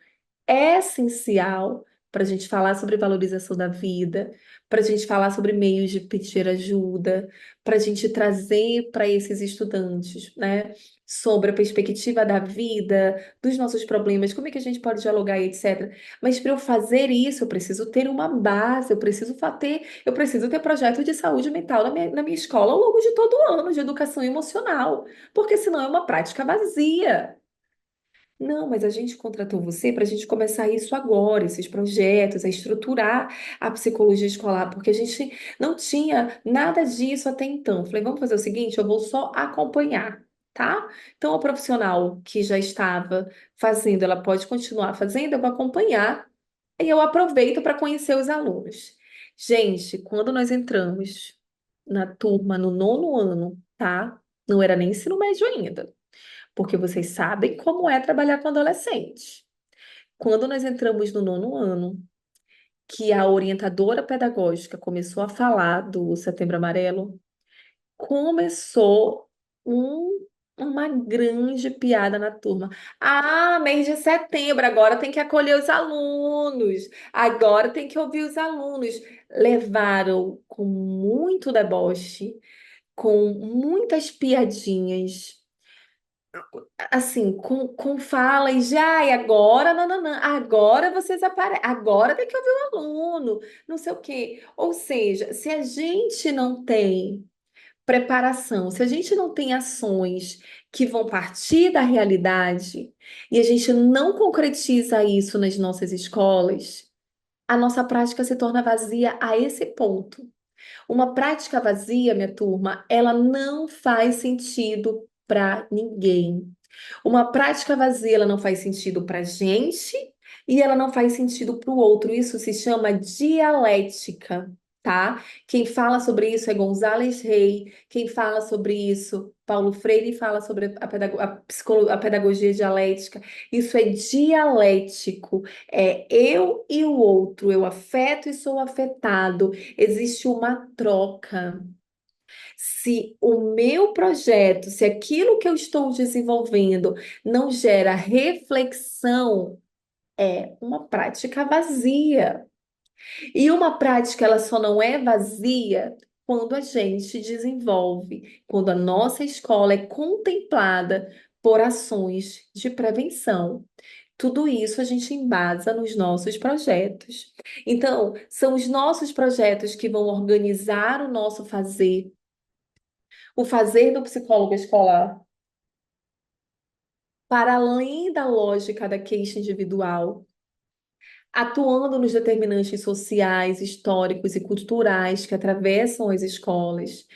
é essencial para a gente falar sobre valorização da vida, para a gente falar sobre meios de pedir ajuda, para a gente trazer para esses estudantes, né, sobre a perspectiva da vida, dos nossos problemas, como é que a gente pode dialogar e etc. Mas para eu fazer isso, eu preciso ter uma base, eu preciso ter projeto de saúde mental na minha escola ao longo de todo o ano de educação emocional, porque senão é uma prática vazia. Não, mas a gente contratou você para a gente começar isso agora, esses projetos, a estruturar a psicologia escolar, porque a gente não tinha nada disso até então. Falei, vamos fazer o seguinte, eu vou só acompanhar, tá? Então, a profissional que já estava fazendo, ela pode continuar fazendo, eu vou acompanhar, e eu aproveito para conhecer os alunos. Gente, quando nós entramos na turma no nono ano, tá? Não era nem ensino médio ainda porque vocês sabem como é trabalhar com adolescente. Quando nós entramos no nono ano, que a orientadora pedagógica começou a falar do Setembro Amarelo, começou uma grande piada na turma. Ah, mês de setembro, agora tem que acolher os alunos, agora tem que ouvir os alunos. Levaram com muito deboche, com muitas piadinhas assim, com falas de, ai, agora, nananã, agora vocês aparecem, agora tem que ouvir o aluno, não sei o quê. Ou seja, se a gente não tem Preparação. Se a gente não tem ações que vão partir da realidade e a gente não concretiza isso nas nossas escolas, a nossa prática se torna vazia a esse ponto. Uma prática vazia, minha turma, ela não faz sentido para ninguém. Uma prática vazia, ela não faz sentido para a gente e ela não faz sentido para o outro. Isso se chama dialética, tá? Quem fala sobre isso é González Rey, quem fala sobre isso, Paulo Freire fala sobre a pedagogia dialética. Isso é dialético, é eu e o outro, eu afeto e sou afetado. Existe uma troca. Se o meu projeto, se aquilo que eu estou desenvolvendo não gera reflexão, é uma prática vazia. E uma prática, ela só não é vazia quando a gente desenvolve, quando a nossa escola é contemplada por ações de prevenção. Tudo isso a gente embasa nos nossos projetos. Então, são os nossos projetos que vão organizar o nosso fazer, o fazer do psicólogo escolar, para além da lógica da queixa individual, atuando nos determinantes sociais, históricos e culturais que atravessam as escolas.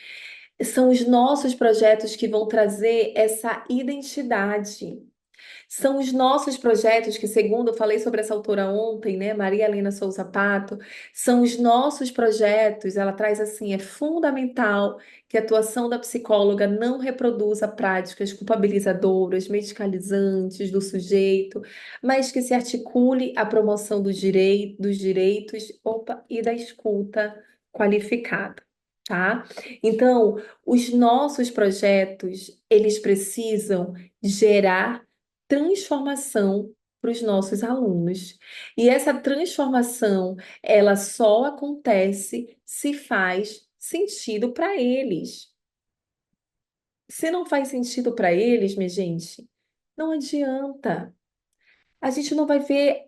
São os nossos projetos que vão trazer essa identidade. São os nossos projetos que, segundo eu falei sobre essa autora ontem, né, Maria Helena Souza Pato, são os nossos projetos. Ela traz assim, é fundamental que a atuação da psicóloga não reproduza práticas culpabilizadoras, medicalizantes do sujeito, mas que se articule a promoção dos direitos, opa, e da escuta qualificada. Tá? Então, os nossos projetos, eles precisam gerar transformação para os nossos alunos. E essa transformação, ela só acontece se faz sentido para eles. Se não faz sentido para eles, minha gente, não adianta. A gente não vai ver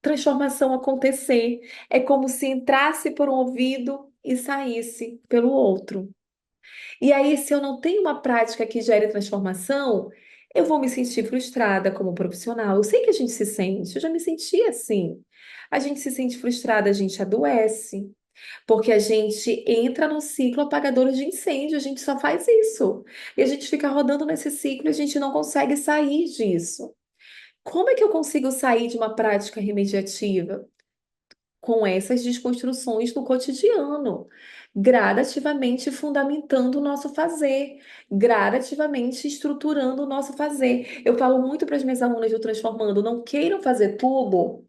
transformação acontecer. É como se entrasse por um ouvido e saísse pelo outro. E aí, se eu não tenho uma prática que gere transformação, eu vou me sentir frustrada como profissional. Eu sei que a gente se sente, eu já me senti assim. A gente se sente frustrada, a gente adoece, porque a gente entra num ciclo apagador de incêndio, a gente só faz isso. E a gente fica rodando nesse ciclo e a gente não consegue sair disso. Como é que eu consigo sair de uma prática remediativa? Com essas desconstruções no cotidiano, gradativamente fundamentando o nosso fazer, gradativamente estruturando o nosso fazer. Eu falo muito para as minhas alunas do Transformando, não queiram fazer tudo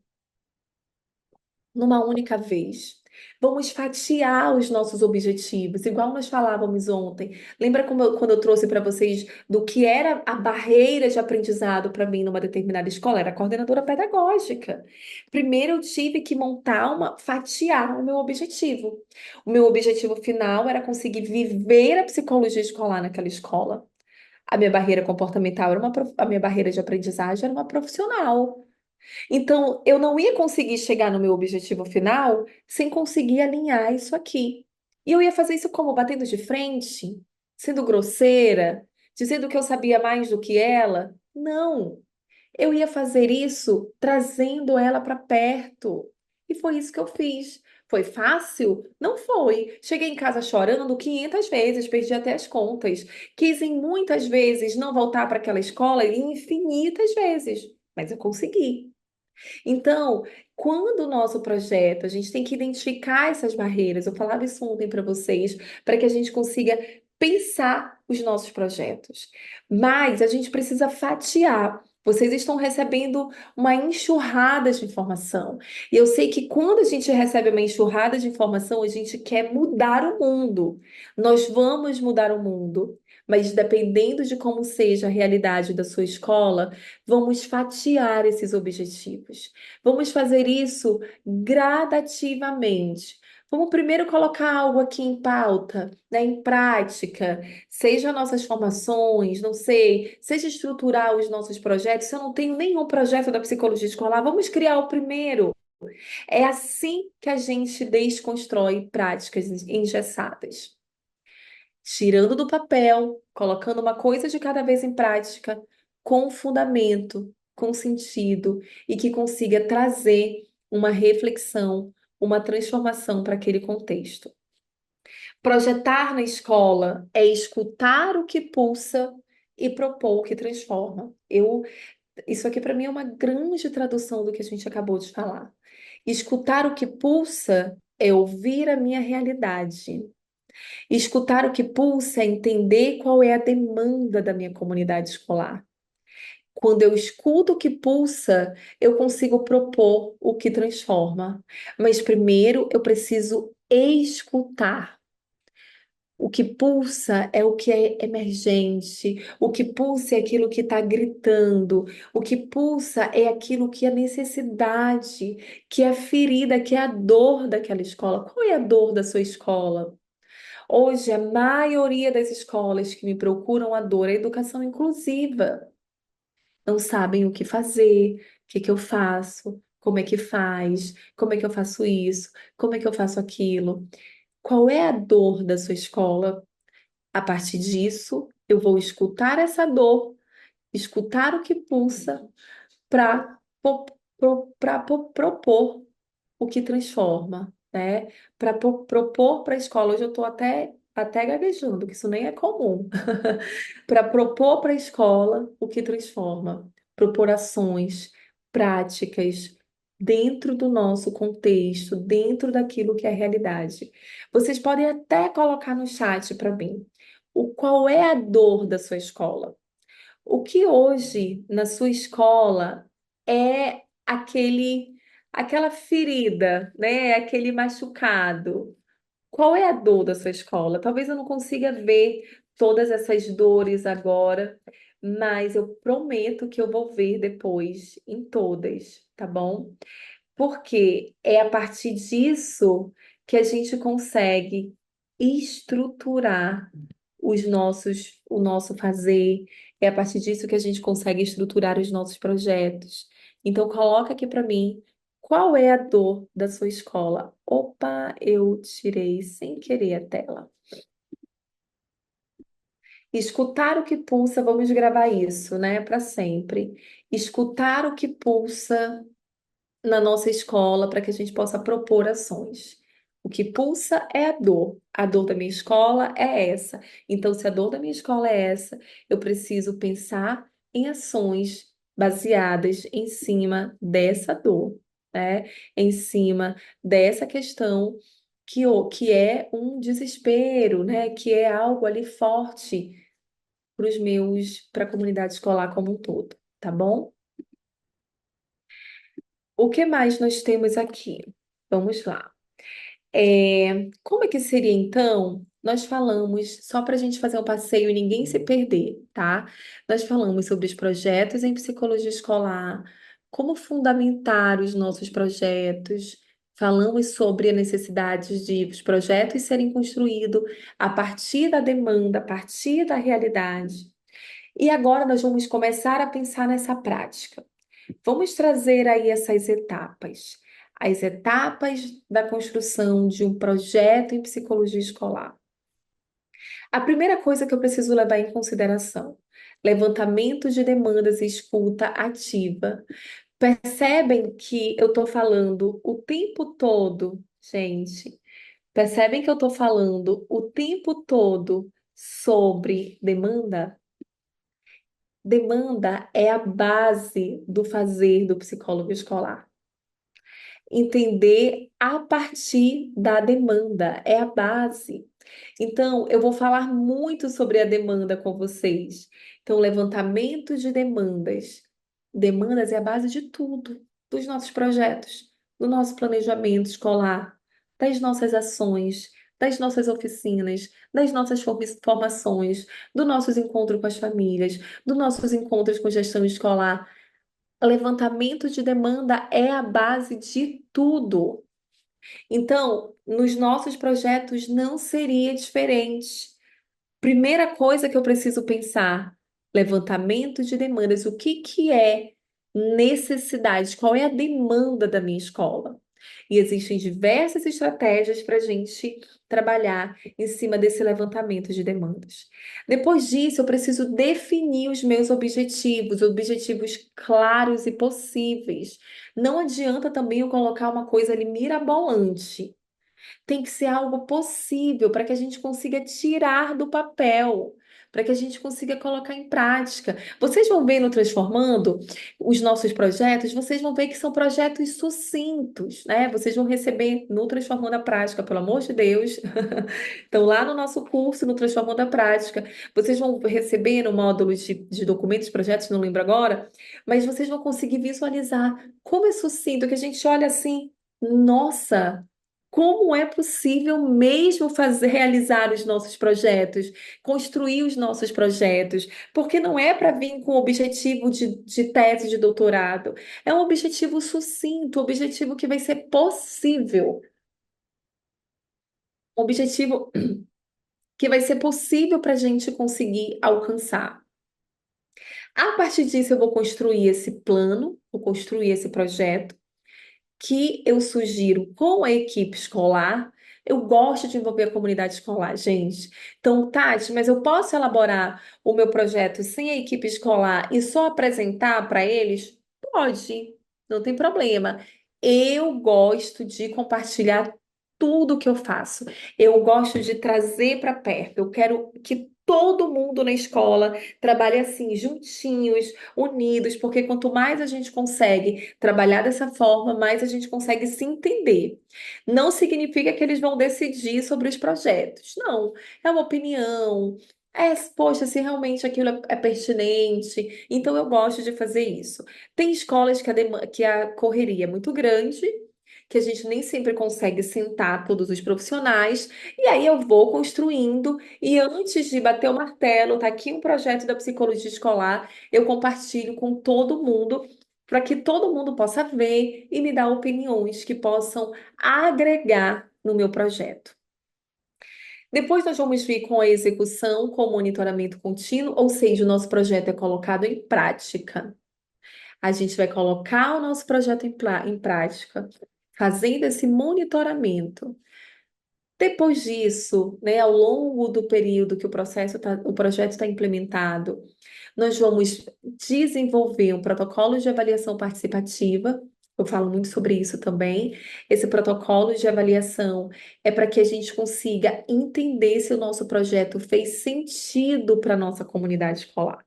numa única vez. Vamos fatiar os nossos objetivos, igual nós falávamos ontem. Lembra quando eu trouxe para vocês do que era a barreira de aprendizado para mim numa determinada escola? Era a coordenadora pedagógica. Primeiro eu tive que fatiar o meu objetivo. O meu objetivo final era conseguir viver a psicologia escolar naquela escola. A minha barreira comportamental era a minha barreira de aprendizagem era uma profissional. Então, eu não ia conseguir chegar no meu objetivo final sem conseguir alinhar isso aqui. E eu ia fazer isso como? Batendo de frente? Sendo grosseira? Dizendo que eu sabia mais do que ela? Não. Eu ia fazer isso trazendo ela para perto. E foi isso que eu fiz. Foi fácil? Não foi. Cheguei em casa chorando 500 vezes, perdi até as contas. Quis em muitas vezes não voltar para aquela escola e infinitas vezes, mas eu consegui. Então, quando o nosso projeto, a gente tem que identificar essas barreiras, eu falava isso ontem para vocês, para que a gente consiga pensar os nossos projetos. Mas a gente precisa fatiar. Vocês estão recebendo uma enxurrada de informação. E eu sei que quando a gente recebe uma enxurrada de informação, a gente quer mudar o mundo. Nós vamos mudar o mundo. Mas dependendo de como seja a realidade da sua escola, vamos fatiar esses objetivos. Vamos fazer isso gradativamente. Vamos primeiro colocar algo aqui em pauta, né, em prática, seja nossas formações, não sei, seja estruturar os nossos projetos. Se eu não tenho nenhum projeto da psicologia escolar, vamos criar o primeiro. É assim que a gente desconstrói práticas engessadas. tirando do papel, colocando uma coisa de cada vez em prática, com fundamento, com sentido e que consiga trazer uma reflexão, uma transformação para aquele contexto. Projetar na escola é escutar o que pulsa e propor o que transforma. Isso aqui para mim é uma grande tradução do que a gente acabou de falar. Escutar o que pulsa é ouvir a minha realidade. Escutar o que pulsa é entender qual é a demanda da minha comunidade escolar. Quando eu escuto o que pulsa, eu consigo propor o que transforma. Mas primeiro eu preciso escutar. O que pulsa é o que é emergente, o que pulsa é aquilo que está gritando, o que pulsa é aquilo que é necessidade, que é a ferida, que é a dor daquela escola. Qual é a dor da sua escola? Hoje, a maioria das escolas que me procuram a dor é a educação inclusiva. Não sabem o que fazer, o que que eu faço, como é que faz, como é que eu faço isso, como é que eu faço aquilo. Qual é a dor da sua escola? A partir disso, eu vou escutar essa dor, escutar o que pulsa para propor o que transforma, né? Para propor para a escola. Hoje eu estou até gaguejando, que isso nem é comum. Para propor para a escola o que transforma, propor ações, práticas dentro do nosso contexto, dentro daquilo que é a realidade. Vocês podem até colocar no chat para mim qual é a dor da sua escola. O que hoje na sua escola é aquela ferida, né? É aquele machucado. Qual é a dor da sua escola? Talvez eu não consiga ver todas essas dores agora, mas eu prometo que eu vou ver depois em todas, tá bom? Porque é a partir disso que a gente consegue estruturar o nosso fazer, é a partir disso que a gente consegue estruturar os nossos projetos. Então, coloca aqui para mim, qual é a dor da sua escola? Opa, eu tirei sem querer a tela. Escutar o que pulsa, vamos gravar isso, né, para sempre. Escutar o que pulsa na nossa escola para que a gente possa propor ações. O que pulsa é a dor. A dor da minha escola é essa. Então, se a dor da minha escola é essa, eu preciso pensar em ações baseadas em cima dessa dor, né? Em cima dessa questão que é um desespero, né? Que é algo ali forte para a comunidade escolar como um todo, tá bom? O que mais nós temos aqui? Vamos lá. Como é que seria então? Nós falamos, só para a gente fazer um passeio e ninguém se perder, tá? Nós falamos sobre os projetos em psicologia escolar, como fundamentar os nossos projetos, falamos sobre a necessidade de os projetos serem construídos a partir da demanda, a partir da realidade. E agora nós vamos começar a pensar nessa prática. Vamos trazer aí essas etapas. As etapas da construção de um projeto em psicologia escolar. A primeira coisa que eu preciso levar em consideração: levantamento de demandas e escuta ativa. Percebem que eu estou falando o tempo todo, gente? Percebem que eu estou falando o tempo todo sobre demanda? Demanda é a base do fazer do psicólogo escolar. Entender a partir da demanda, é a base. Então, eu vou falar muito sobre a demanda com vocês. Então, levantamento de demandas. Demandas é a base de tudo, dos nossos projetos, do nosso planejamento escolar, das nossas ações, das nossas oficinas, das nossas formações, dos nossos encontros com as famílias, dos nossos encontros com gestão escolar. Levantamento de demanda é a base de tudo. Então, nos nossos projetos não seria diferente. Primeira coisa que eu preciso pensar: levantamento de demandas. O que que é necessidade? Qual é a demanda da minha escola? E existem diversas estratégias para a gente trabalhar em cima desse levantamento de demandas. Depois disso, eu preciso definir os meus objetivos, objetivos claros e possíveis. Não adianta também eu colocar uma coisa ali mirabolante. Tem que ser algo possível para que a gente consiga tirar do papel, para que a gente consiga colocar em prática. Vocês vão ver no Transformando os nossos projetos, vocês vão ver que são projetos sucintos, né? Vocês vão receber no Transformando a Prática, pelo amor de Deus. Então, lá no nosso curso, no Transformando a Prática, vocês vão receber no módulo de documentos, projetos, não lembro agora, mas vocês vão conseguir visualizar como é sucinto, que a gente olha assim, nossa. Como é possível mesmo fazer, realizar os nossos projetos, construir os nossos projetos? Porque não é para vir com o objetivo de tese de doutorado, é um objetivo sucinto, um objetivo que vai ser possível, um objetivo que vai ser possível para a gente conseguir alcançar. A partir disso, eu vou construir esse plano, vou construir esse projeto. Que eu sugiro com a equipe escolar. Eu gosto de envolver a comunidade escolar, gente. Então, Tati, mas eu posso elaborar o meu projeto sem a equipe escolar e só apresentar para eles? Pode, não tem problema. Eu gosto de compartilhar tudo que eu faço. Eu gosto de trazer para perto. Eu quero que todo mundo na escola trabalhe assim, juntinhos, unidos, porque quanto mais a gente consegue trabalhar dessa forma, mais a gente consegue se entender. Não significa que eles vão decidir sobre os projetos. Não, é uma opinião. É, poxa, se realmente aquilo é pertinente. Então, eu gosto de fazer isso. Tem escolas que a correria é muito grande, que a gente nem sempre consegue sentar todos os profissionais, e aí eu vou construindo, e antes de bater o martelo, tá aqui um projeto da psicologia escolar, eu compartilho com todo mundo, para que todo mundo possa ver e me dar opiniões que possam agregar no meu projeto. Depois nós vamos vir com a execução, com o monitoramento contínuo, ou seja, o nosso projeto é colocado em prática. A gente vai colocar o nosso projeto em prática, fazendo esse monitoramento. Depois disso, né, ao longo do período que o projeto está implementado, nós vamos desenvolver um protocolo de avaliação participativa. Eu falo muito sobre isso também. Esse protocolo de avaliação é para que a gente consiga entender se o nosso projeto fez sentido para a nossa comunidade escolar,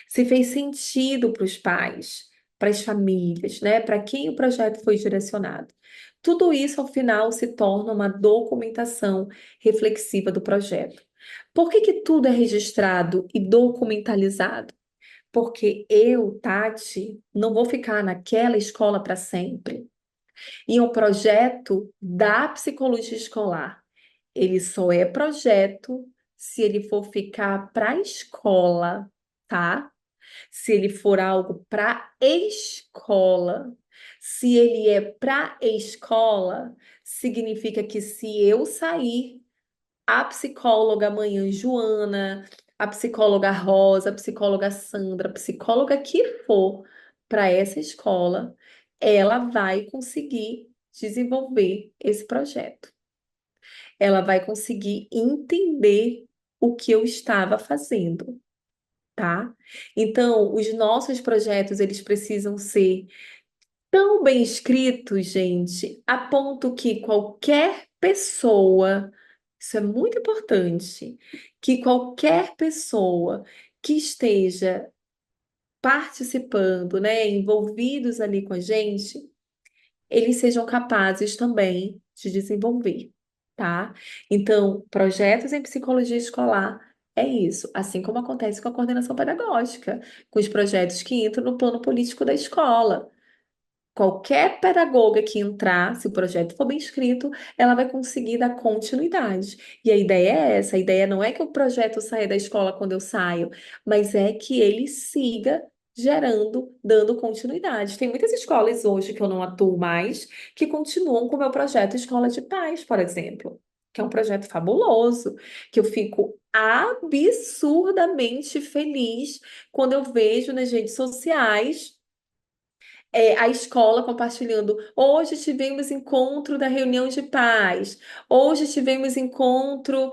se fez sentido para os pais, para as famílias, né? Para quem o projeto foi direcionado. Tudo isso, ao final, se torna uma documentação reflexiva do projeto. Por que que tudo é registrado e documentalizado? Porque eu, Tati, não vou ficar naquela escola para sempre. E um projeto da psicologia escolar, ele só é projeto se ele for ficar para a escola, tá? Se ele for algo para escola, se ele é para escola, significa que se eu sair, a psicóloga amanhã, Joana, a psicóloga Rosa, a psicóloga Sandra, a psicóloga que for para essa escola, ela vai conseguir desenvolver esse projeto. Ela vai conseguir entender o que eu estava fazendo, tá? Então, os nossos projetos, eles precisam ser tão bem escritos, gente, a ponto que qualquer pessoa, isso é muito importante, que qualquer pessoa que esteja participando, né, envolvidos ali com a gente, eles sejam capazes também de desenvolver, tá? Então, projetos em psicologia escolar é isso, assim como acontece com a coordenação pedagógica, com os projetos que entram no plano político da escola. Qualquer pedagoga que entrar, se o projeto for bem escrito, ela vai conseguir dar continuidade. E a ideia é essa: a ideia não é que o projeto saia da escola quando eu saio, mas é que ele siga gerando, dando continuidade. Tem muitas escolas hoje que eu não atuo mais, que continuam com o meu projeto Escola de Paz, por exemplo, que é um projeto fabuloso, que eu fico absurdamente feliz quando eu vejo nas redes sociais a escola compartilhando. Hoje tivemos encontro da reunião de pais. Hoje tivemos encontro,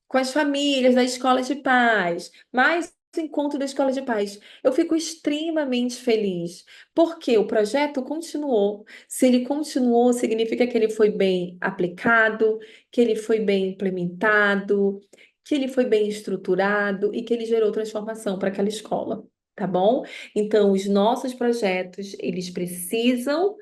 com as famílias da escola de pais. Mais encontro da escola de pais. Eu fico extremamente feliz, porque o projeto continuou. Se ele continuou, significa que ele foi bem aplicado, que ele foi bem implementado, que ele foi bem estruturado e que ele gerou transformação para aquela escola. Tá bom? Então, os nossos projetos, eles precisam,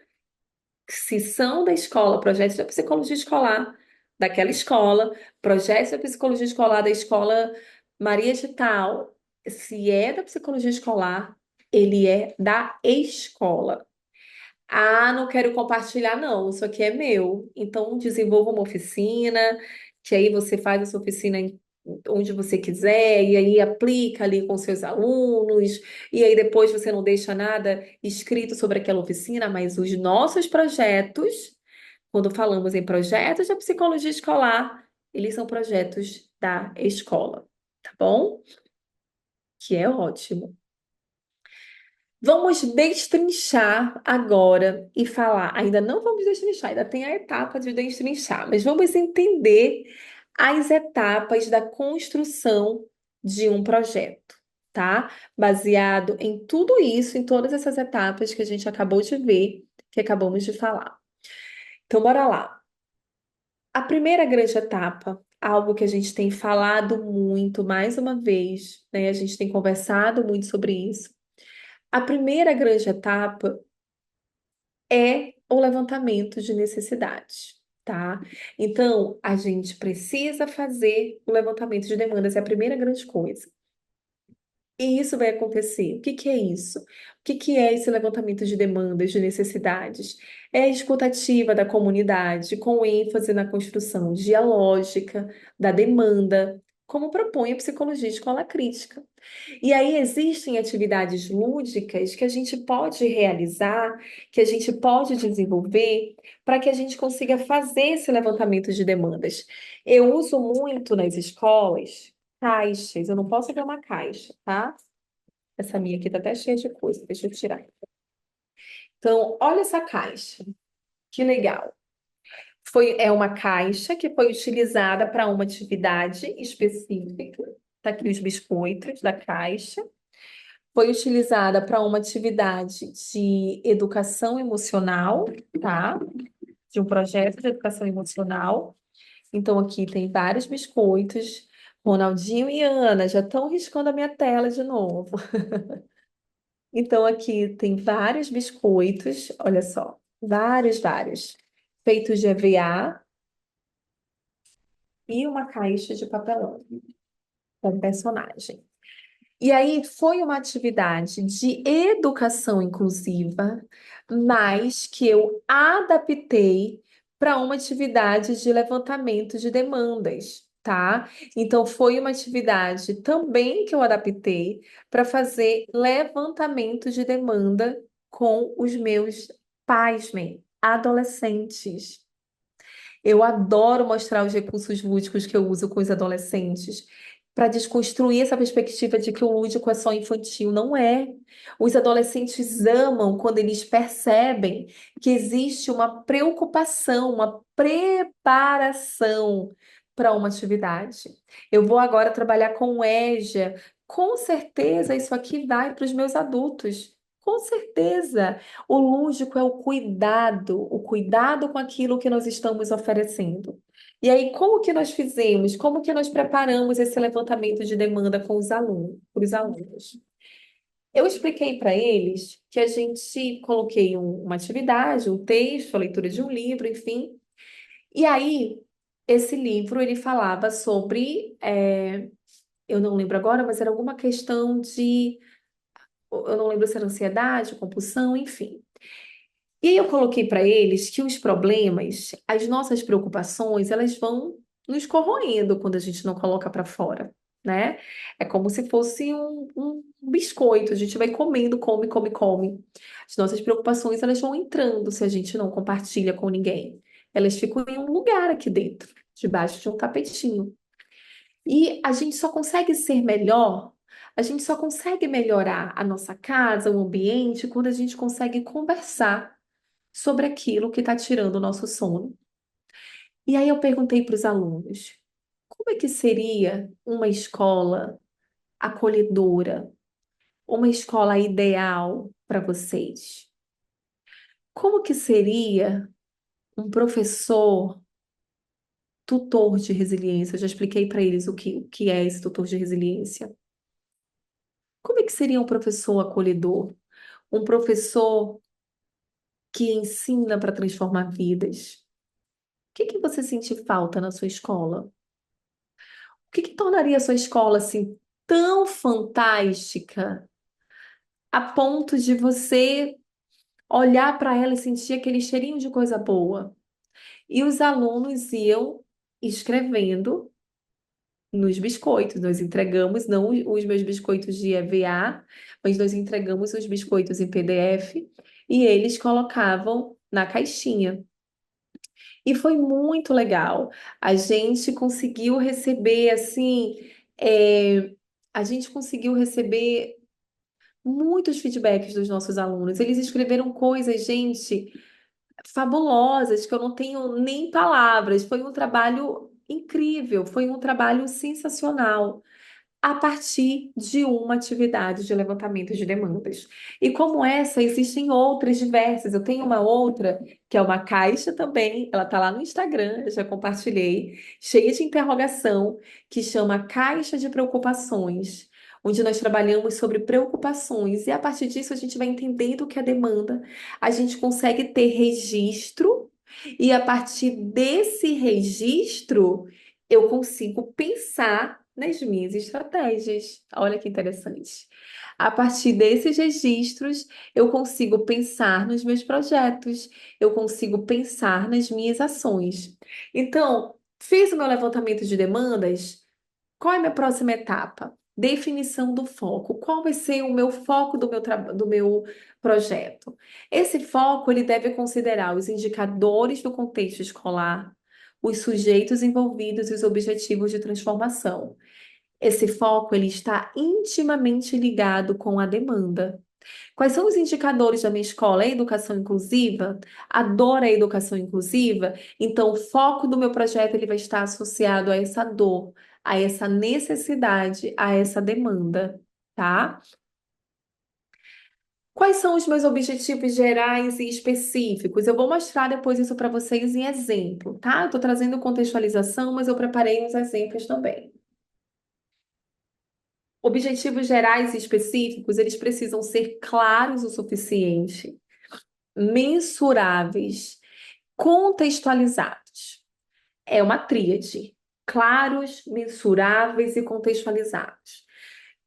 se são da escola, projetos da psicologia escolar, daquela escola, projetos da psicologia escolar da escola Maria de Tal, se é da psicologia escolar, ele é da escola. Ah, não quero compartilhar, não. Isso aqui é meu. Então, desenvolva uma oficina, que aí você faz essa oficina onde você quiser, e aí aplica ali com seus alunos, e aí depois você não deixa nada escrito sobre aquela oficina, mas os nossos projetos, quando falamos em projetos da psicologia escolar, eles são projetos da escola, tá bom? Que é ótimo. Vamos destrinchar agora e falar. Ainda não vamos destrinchar, ainda tem a etapa de destrinchar, mas vamos entender as etapas da construção de um projeto, tá? Baseado em tudo isso, em todas essas etapas que a gente acabou de ver, que acabamos de falar. Então, bora lá. A primeira grande etapa, algo que a gente tem falado muito, mais uma vez, né? A gente tem conversado muito sobre isso. A primeira grande etapa é o levantamento de necessidades, tá? Então, a gente precisa fazer o levantamento de demandas, é a primeira grande coisa. E isso vai acontecer. O que que é isso? O que que é esse levantamento de demandas, de necessidades? É a escutativa da comunidade, com ênfase na construção dialógica da demanda, como propõe a psicologia de escola crítica. E aí existem atividades lúdicas que a gente pode realizar, que a gente pode desenvolver, para que a gente consiga fazer esse levantamento de demandas. Eu uso muito nas escolas caixas, eu não posso ver uma caixa, tá? Essa minha aqui tá até cheia de coisa, deixa eu tirar. Então, olha essa caixa, que legal. É uma caixa que foi utilizada para uma atividade específica. Tá aqui os biscoitos da caixa. Foi utilizada para uma atividade de educação emocional, tá? De um projeto de educação emocional. Então, aqui tem vários biscoitos. Ronaldinho e Ana já estão riscando a minha tela de novo. Então, aqui tem vários biscoitos, olha só, vários, feitos de EVA e uma caixa de papelão com personagem. E aí foi uma atividade de educação inclusiva, mas que eu adaptei para uma atividade de levantamento de demandas, tá? Então foi uma atividade também que eu adaptei para fazer levantamento de demanda com os meus pasmem, adolescentes. Eu adoro mostrar os recursos lúdicos que eu uso com os adolescentes para desconstruir essa perspectiva de que o lúdico é só infantil. Não é. Os adolescentes amam quando eles percebem que existe uma preocupação, uma preparação para uma atividade. Eu vou agora trabalhar com o EJA. Com certeza isso aqui vai para os meus adultos. Com certeza. O lúdico é o cuidado com aquilo que nós estamos oferecendo. E aí, como que nós fizemos? Como que nós preparamos esse levantamento de demanda com os alunos, para os alunos? Eu expliquei para eles que a gente coloquei uma atividade, um texto, a leitura de um livro, enfim. E aí, esse livro ele falava sobre, eu não lembro agora, mas era alguma questão de, eu não lembro se era ansiedade, compulsão, enfim. E aí eu coloquei para eles que os problemas, as nossas preocupações, elas vão nos corroendo quando a gente não coloca para fora, né? É como se fosse um biscoito, a gente vai comendo, come. As nossas preocupações, elas vão entrando se a gente não compartilha com ninguém. Elas ficam em um lugar aqui dentro, debaixo de um tapetinho. E a gente só consegue ser melhor A gente só consegue melhorar a nossa casa, o ambiente, quando a gente consegue conversar sobre aquilo que está tirando o nosso sono. E aí eu perguntei para os alunos, como é que seria uma escola acolhedora, uma escola ideal para vocês? Como que seria um professor tutor de resiliência? Eu já expliquei para eles o que é esse tutor de resiliência. Como é que seria um professor acolhedor? Um professor que ensina para transformar vidas? O que que você sente falta na sua escola? O que que tornaria a sua escola assim tão fantástica a ponto de você olhar para ela e sentir aquele cheirinho de coisa boa? E os alunos iam escrevendo nos biscoitos. Nós entregamos não os meus biscoitos de EVA, mas nós entregamos os biscoitos em PDF e eles colocavam na caixinha. E foi muito legal. A gente conseguiu receber assim, a gente conseguiu receber muitos feedbacks dos nossos alunos. Eles escreveram coisas, gente, fabulosas, que eu não tenho nem palavras. Foi um trabalho incrível, foi um trabalho sensacional a partir de uma atividade de levantamento de demandas. E como essa, existem outras diversas. Eu tenho uma outra, que é uma caixa também, ela está lá no Instagram, eu já compartilhei, cheia de interrogação, que chama Caixa de Preocupações. Onde nós trabalhamos sobre preocupações, e a partir disso a gente vai entendendo o que é demanda, a gente consegue ter registro, e a partir desse registro, eu consigo pensar nas minhas estratégias. Olha que interessante. A partir desses registros, eu consigo pensar nos meus projetos, eu consigo pensar nas minhas ações. Então, fiz o meu levantamento de demandas. Qual é a minha próxima etapa? Definição do foco. Qual vai ser o meu foco do meu projeto? Esse foco ele deve considerar os indicadores do contexto escolar, os sujeitos envolvidos e os objetivos de transformação. Esse foco ele está intimamente ligado com a demanda. Quais são os indicadores da minha escola? É a educação inclusiva? Adoro a educação inclusiva? Então, o foco do meu projeto ele vai estar associado a essa dor, a essa necessidade, a essa demanda, tá? Quais são os meus objetivos gerais e específicos? Eu vou mostrar depois isso para vocês em exemplo, tá? Eu estou trazendo contextualização, mas eu preparei uns exemplos também. Objetivos gerais e específicos, eles precisam ser claros o suficiente, mensuráveis, contextualizados. É uma tríade. Claros, mensuráveis e contextualizados.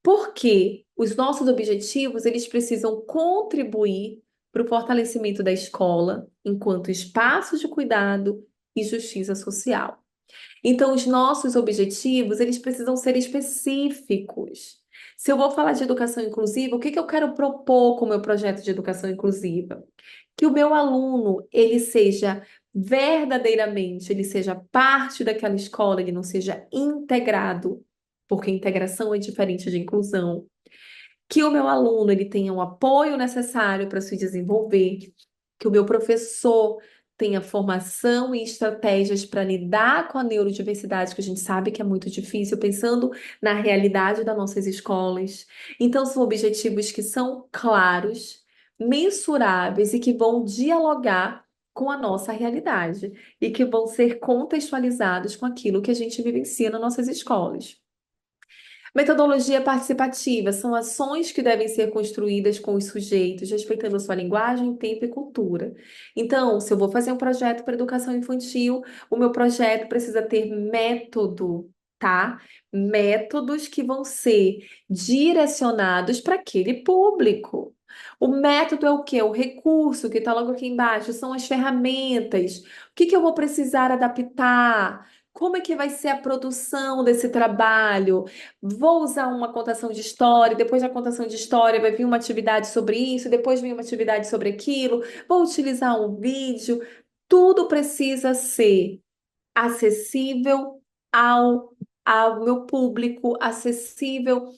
Porque os nossos objetivos, eles precisam contribuir para o fortalecimento da escola enquanto espaço de cuidado e justiça social. Então, os nossos objetivos, eles precisam ser específicos. Se eu vou falar de educação inclusiva, o que que eu quero propor com o meu projeto de educação inclusiva? Que o meu aluno, ele seja verdadeiramente, ele seja parte daquela escola, ele não seja integrado, porque integração é diferente de inclusão. Que o meu aluno, ele tenha o apoio necessário para se desenvolver, que o meu professor tenha formação e estratégias para lidar com a neurodiversidade, que a gente sabe que é muito difícil, pensando na realidade das nossas escolas. Então, são objetivos que são claros, mensuráveis e que vão dialogar com a nossa realidade e que vão ser contextualizados com aquilo que a gente vivencia nas nossas escolas. Metodologia participativa são ações que devem ser construídas com os sujeitos, respeitando a sua linguagem, tempo e cultura. Então, se eu vou fazer um projeto para educação infantil, o meu projeto precisa ter método, tá? Métodos que vão ser direcionados para aquele público. O método é o quê? O recurso que está logo aqui embaixo, são as ferramentas. O que que eu vou precisar adaptar? Como é que vai ser a produção desse trabalho? Vou usar uma contação de história, depois da contação de história vai vir uma atividade sobre isso, depois vem uma atividade sobre aquilo, vou utilizar um vídeo. Tudo precisa ser acessível ao, ao meu público, acessível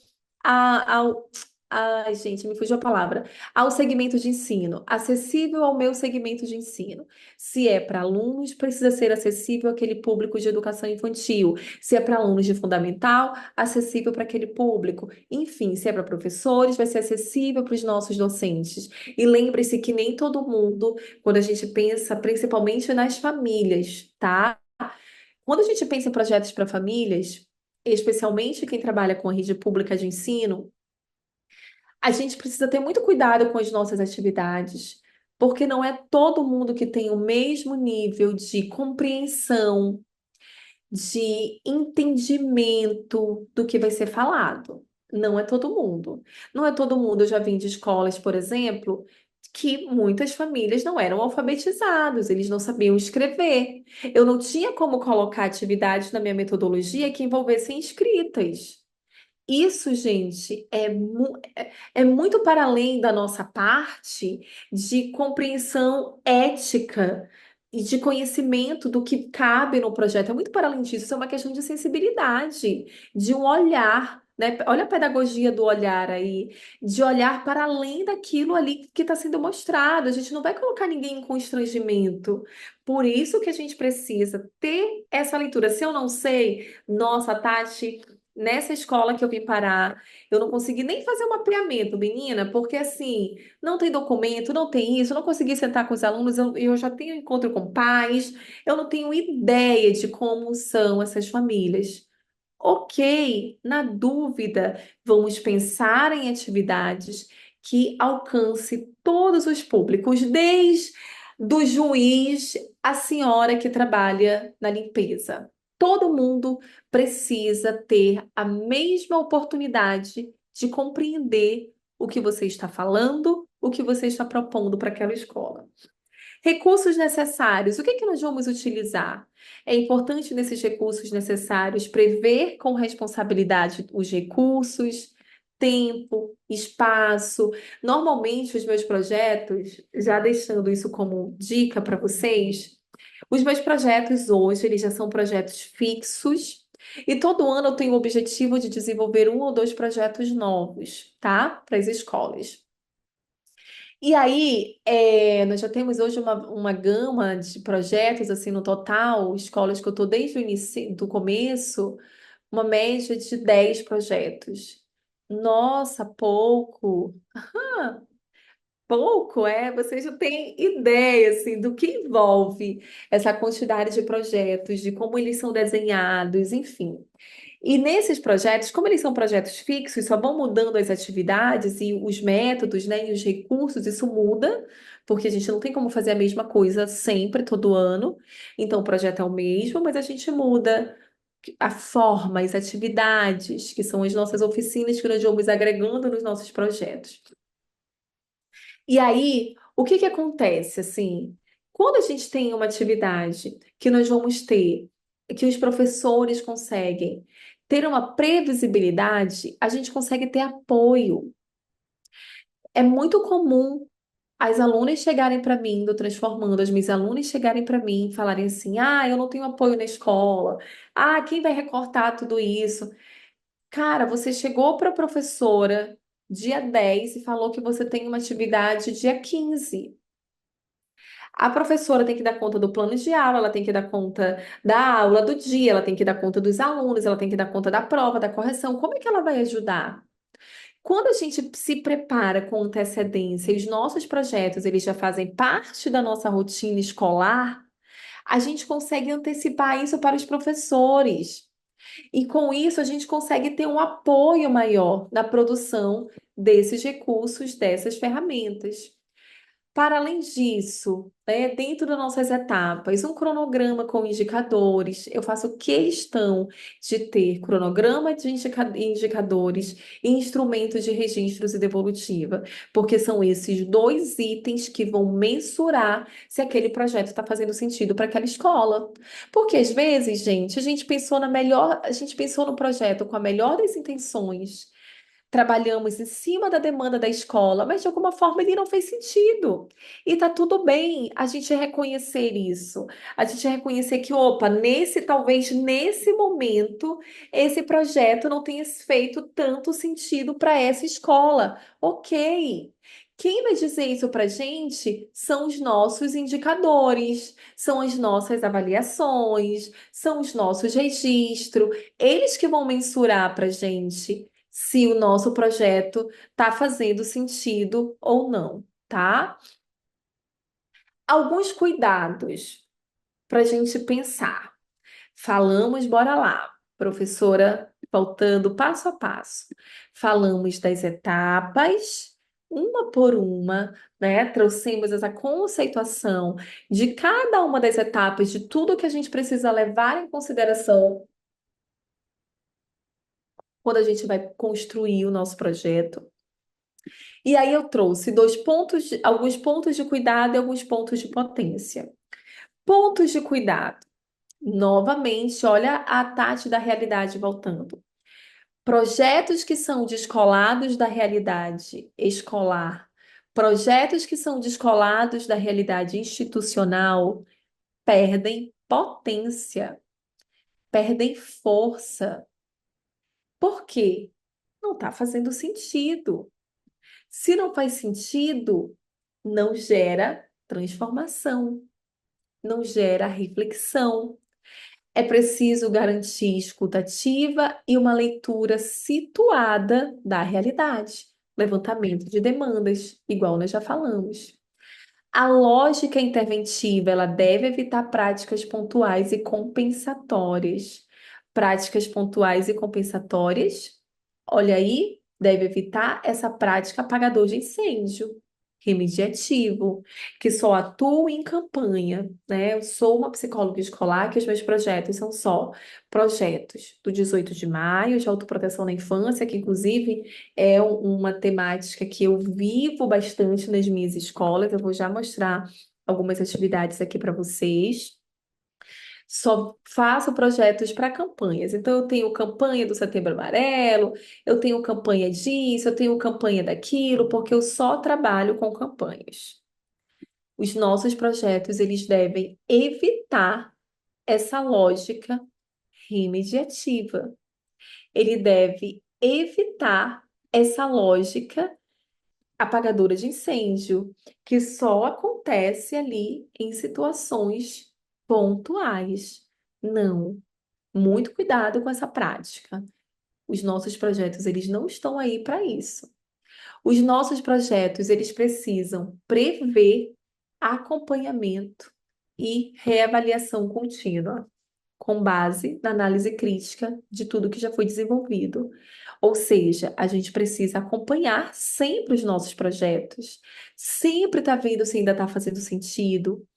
ao, ai, gente, me fugiu a palavra. Ao segmento de ensino, acessível ao meu segmento de ensino. Se é para alunos, precisa ser acessível àquele público de educação infantil. Se é para alunos de fundamental, acessível para aquele público. Enfim, se é para professores, vai ser acessível para os nossos docentes. E lembre-se que nem todo mundo, quando a gente pensa principalmente nas famílias, tá? Quando a gente pensa em projetos para famílias, especialmente quem trabalha com a rede pública de ensino, a gente precisa ter muito cuidado com as nossas atividades, porque não é todo mundo que tem o mesmo nível de compreensão, de entendimento do que vai ser falado. Não é todo mundo. Não é todo mundo. Eu já vim de escolas, por exemplo, que muitas famílias não eram alfabetizados, eles não sabiam escrever. Eu não tinha como colocar atividades na minha metodologia que envolvessem escritas. Isso, gente, é muito para além da nossa parte de compreensão ética e de conhecimento do que cabe no projeto. É muito para além disso, isso é uma questão de sensibilidade, de um olhar, né? Olha a pedagogia do olhar aí, de olhar para além daquilo ali que está sendo mostrado. A gente não vai colocar ninguém em constrangimento. Por isso que a gente precisa ter essa leitura. Se eu não sei, nossa, Tati. Nessa escola que eu vim parar, eu não consegui nem fazer um mapeamento, menina, porque assim, não tem documento, não tem isso, eu não consegui sentar com os alunos, eu já tenho encontro com pais, eu não tenho ideia de como são essas famílias. Ok, na dúvida, vamos pensar em atividades que alcance todos os públicos, desde do juiz à senhora que trabalha na limpeza. Todo mundo precisa ter a mesma oportunidade de compreender o que você está falando, o que você está propondo para aquela escola. Recursos necessários. O que que nós vamos utilizar? É importante nesses recursos necessários prever com responsabilidade os recursos, tempo, espaço. Normalmente, os meus projetos, já deixando isso como dica para vocês, os meus projetos hoje, eles já são projetos fixos. E todo ano eu tenho o objetivo de desenvolver um ou dois projetos novos, tá? Para as escolas. E aí, nós já temos hoje uma gama de projetos, assim, no total, escolas que eu estou desde o início, do começo, uma média de 10 projetos. Nossa, pouco. Ah, pouco, é? Vocês não têm ideia, assim, do que envolve essa quantidade de projetos, de como eles são desenhados, enfim. E nesses projetos, como eles são projetos fixos, só vão mudando as atividades e os métodos, né, e os recursos, isso muda, porque a gente não tem como fazer a mesma coisa sempre, todo ano. Então, o projeto é o mesmo, mas a gente muda a forma, as atividades, que são as nossas oficinas que nós vamos agregando nos nossos projetos. E aí, o que que acontece, assim? Quando a gente tem uma atividade que nós vamos ter, que os professores conseguem ter uma previsibilidade, a gente consegue ter apoio. É muito comum as alunas chegarem para mim, do Transformando, as minhas alunas chegarem para mim e falarem assim: ah, eu não tenho apoio na escola, ah, quem vai recortar tudo isso? Cara, você chegou para a professora dia 10 e falou que você tem uma atividade dia 15. A professora tem que dar conta do plano de aula, ela tem que dar conta da aula do dia, ela tem que dar conta dos alunos, ela tem que dar conta da prova, da correção. Como é que ela vai ajudar? Quando a gente se prepara com antecedência, e os nossos projetos, eles já fazem parte da nossa rotina escolar, a gente consegue antecipar isso para os professores. E com isso a gente consegue ter um apoio maior na produção desses recursos, dessas ferramentas. Para além disso, né, dentro das nossas etapas, um cronograma com indicadores. Eu faço questão de ter cronograma de indicadores e instrumentos de registros e devolutiva, porque são esses dois itens que vão mensurar se aquele projeto está fazendo sentido para aquela escola. Porque às vezes, gente, a gente pensou no projeto com a melhor das intenções. trabalhamos em cima da demanda da escola, mas de alguma forma ele não fez sentido. E tá tudo bem a gente reconhecer isso. A gente reconhecer que, opa, talvez nesse momento, esse projeto não tenha feito tanto sentido para essa escola. Ok. Quem vai dizer isso para a gente são os nossos indicadores, são as nossas avaliações, são os nossos registros, eles que vão mensurar para a gente se o nosso projeto está fazendo sentido ou não, tá? Alguns cuidados para a gente pensar. Falamos, bora lá, professora, voltando passo a passo. Falamos das etapas, uma por uma, né? Trouxemos essa conceituação de cada uma das etapas, de tudo que a gente precisa levar em consideração quando a gente vai construir o nosso projeto. E aí eu trouxe alguns pontos de cuidado e alguns pontos de potência. Pontos de cuidado. Novamente, olha a Tati da realidade voltando. Projetos que são descolados da realidade escolar, projetos que são descolados da realidade institucional, perdem potência, perdem força. Por quê? Não está fazendo sentido. Se não faz sentido, não gera transformação, não gera reflexão. É preciso garantir escuta ativa e uma leitura situada da realidade, levantamento de demandas, igual nós já falamos. A lógica interventiva, ela deve evitar práticas pontuais e compensatórias. Práticas pontuais e compensatórias, olha aí, deve evitar essa prática apagador de incêndio, remediativo, que só atua em campanha, né? Eu sou uma psicóloga escolar que os meus projetos são só projetos do 18 de maio, de autoproteção na infância, que inclusive é uma temática que eu vivo bastante nas minhas escolas. Eu vou já mostrar algumas atividades aqui para vocês. Só faço projetos para campanhas. Então, eu tenho campanha do Setembro Amarelo, eu tenho campanha disso, eu tenho campanha daquilo, porque eu só trabalho com campanhas. Os nossos projetos, eles devem evitar essa lógica remediativa. Ele deve evitar essa lógica apagadora de incêndio, que só acontece ali em situações pontuais. Não, muito cuidado com essa prática. Os nossos projetos, eles não estão aí para isso. Os nossos projetos, eles precisam prever acompanhamento e reavaliação contínua, com base na análise crítica de tudo que já foi desenvolvido. Ou seja, a gente precisa acompanhar sempre os nossos projetos, sempre tá vendo se ainda está fazendo sentido,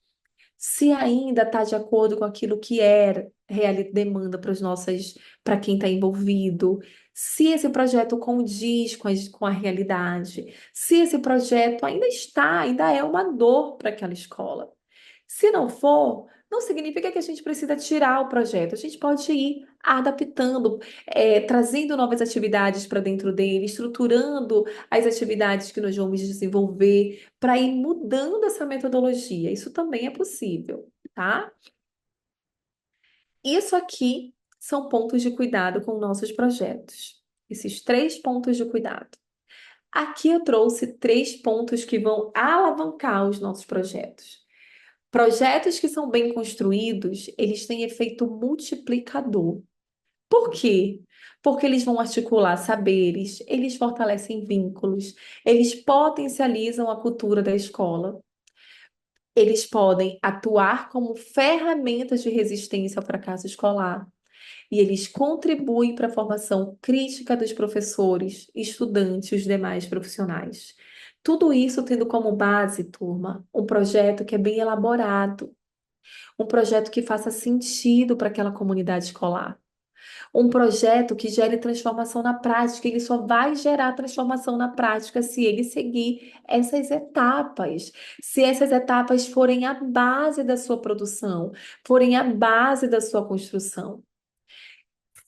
se ainda está de acordo com aquilo que é demanda para quem está envolvido, se esse projeto condiz com a realidade, se esse projeto ainda é uma dor para aquela escola. Se não for, não significa que a gente precisa tirar o projeto. A gente pode ir adaptando, trazendo novas atividades para dentro dele, estruturando as atividades que nós vamos desenvolver para ir mudando essa metodologia. Isso também é possível, tá? Isso aqui são pontos de cuidado com nossos projetos. Esses 3 pontos de cuidado. Aqui eu trouxe 3 pontos que vão alavancar os nossos projetos. Projetos que são bem construídos, eles têm efeito multiplicador. Por quê? Porque eles vão articular saberes, eles fortalecem vínculos, eles potencializam a cultura da escola, eles podem atuar como ferramentas de resistência ao fracasso escolar e eles contribuem para a formação crítica dos professores, estudantes e os demais profissionais. Tudo isso tendo como base, turma, um projeto que é bem elaborado, um projeto que faça sentido para aquela comunidade escolar. Um projeto que gere transformação na prática, ele só vai gerar transformação na prática se ele seguir essas etapas. Se essas etapas forem a base da sua produção, forem a base da sua construção.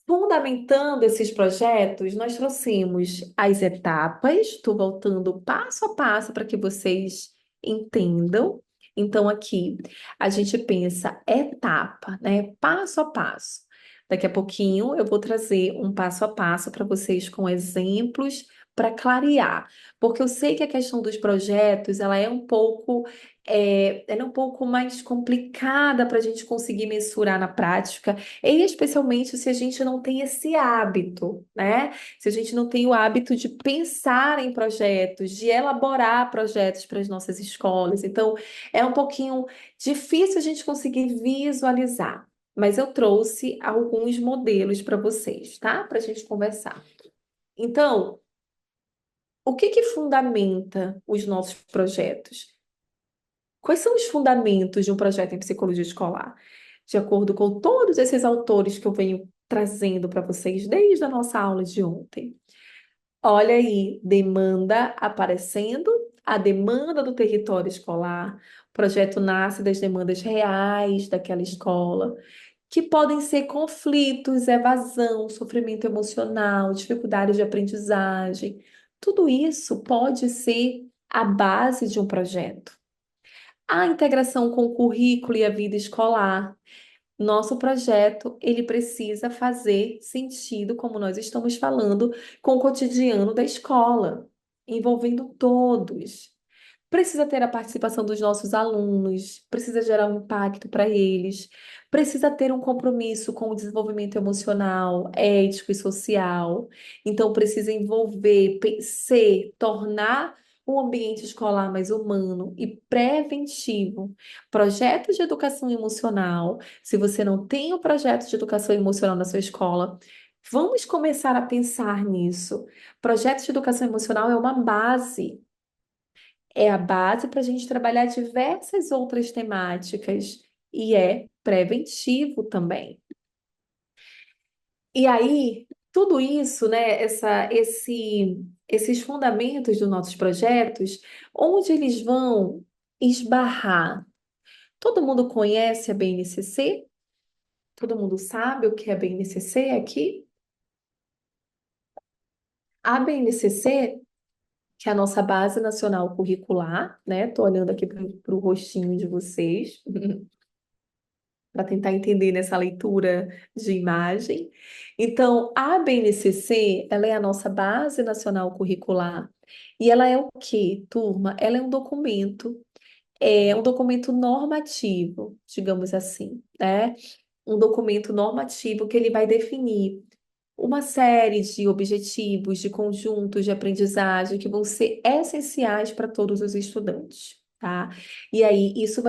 Fundamentando esses projetos, nós trouxemos as etapas, estou voltando passo a passo para que vocês entendam. Então, aqui a gente pensa etapa, né? Passo a passo. Daqui a pouquinho eu vou trazer um passo a passo para vocês com exemplos para clarear, porque eu sei que a questão dos projetos ela é um pouco ela é um pouco mais complicada para a gente conseguir mensurar na prática. E especialmente se a gente não tem esse hábito, né? Se a gente não tem o hábito de pensar em projetos, de elaborar projetos para as nossas escolas. Então, é um pouquinho difícil a gente conseguir visualizar. Mas eu trouxe alguns modelos para vocês, tá? Para a gente conversar. Então, o que que fundamenta os nossos projetos? Quais são os fundamentos de um projeto em psicologia escolar? De acordo com todos esses autores que eu venho trazendo para vocês desde a nossa aula de ontem. Olha aí, demanda aparecendo, a demanda do território escolar. O projeto nasce das demandas reais daquela escola, que podem ser conflitos, evasão, sofrimento emocional, dificuldades de aprendizagem. Tudo isso pode ser a base de um projeto. A integração com o currículo e a vida escolar. Nosso projeto, ele precisa fazer sentido, como nós estamos falando, com o cotidiano da escola, envolvendo todos. Precisa ter a participação dos nossos alunos, precisa gerar um impacto para eles, precisa ter um compromisso com o desenvolvimento emocional, ético e social. Então, precisa envolver, tornar o ambiente escolar mais humano e preventivo. Projetos de educação emocional. Se você não tem o projeto de educação emocional na sua escola, vamos começar a pensar nisso. Projeto de educação emocional é uma base, é a base para a gente trabalhar diversas outras temáticas e é preventivo também. E aí, tudo isso, né, esses fundamentos dos nossos projetos, onde eles vão esbarrar? Todo mundo conhece a BNCC? Todo mundo sabe o que é a BNCC aqui? A BNCC, que é a nossa Base Nacional Curricular, né? Tô olhando aqui para o rostinho de vocês, para tentar entender nessa leitura de imagem. Então, a BNCC, ela é a nossa Base Nacional Curricular. E ela é o quê, turma? Ela é um documento normativo, digamos assim, né? Um documento normativo que ele vai definir uma série de objetivos, de conjuntos de aprendizagem que vão ser essenciais para todos os estudantes, tá? E aí isso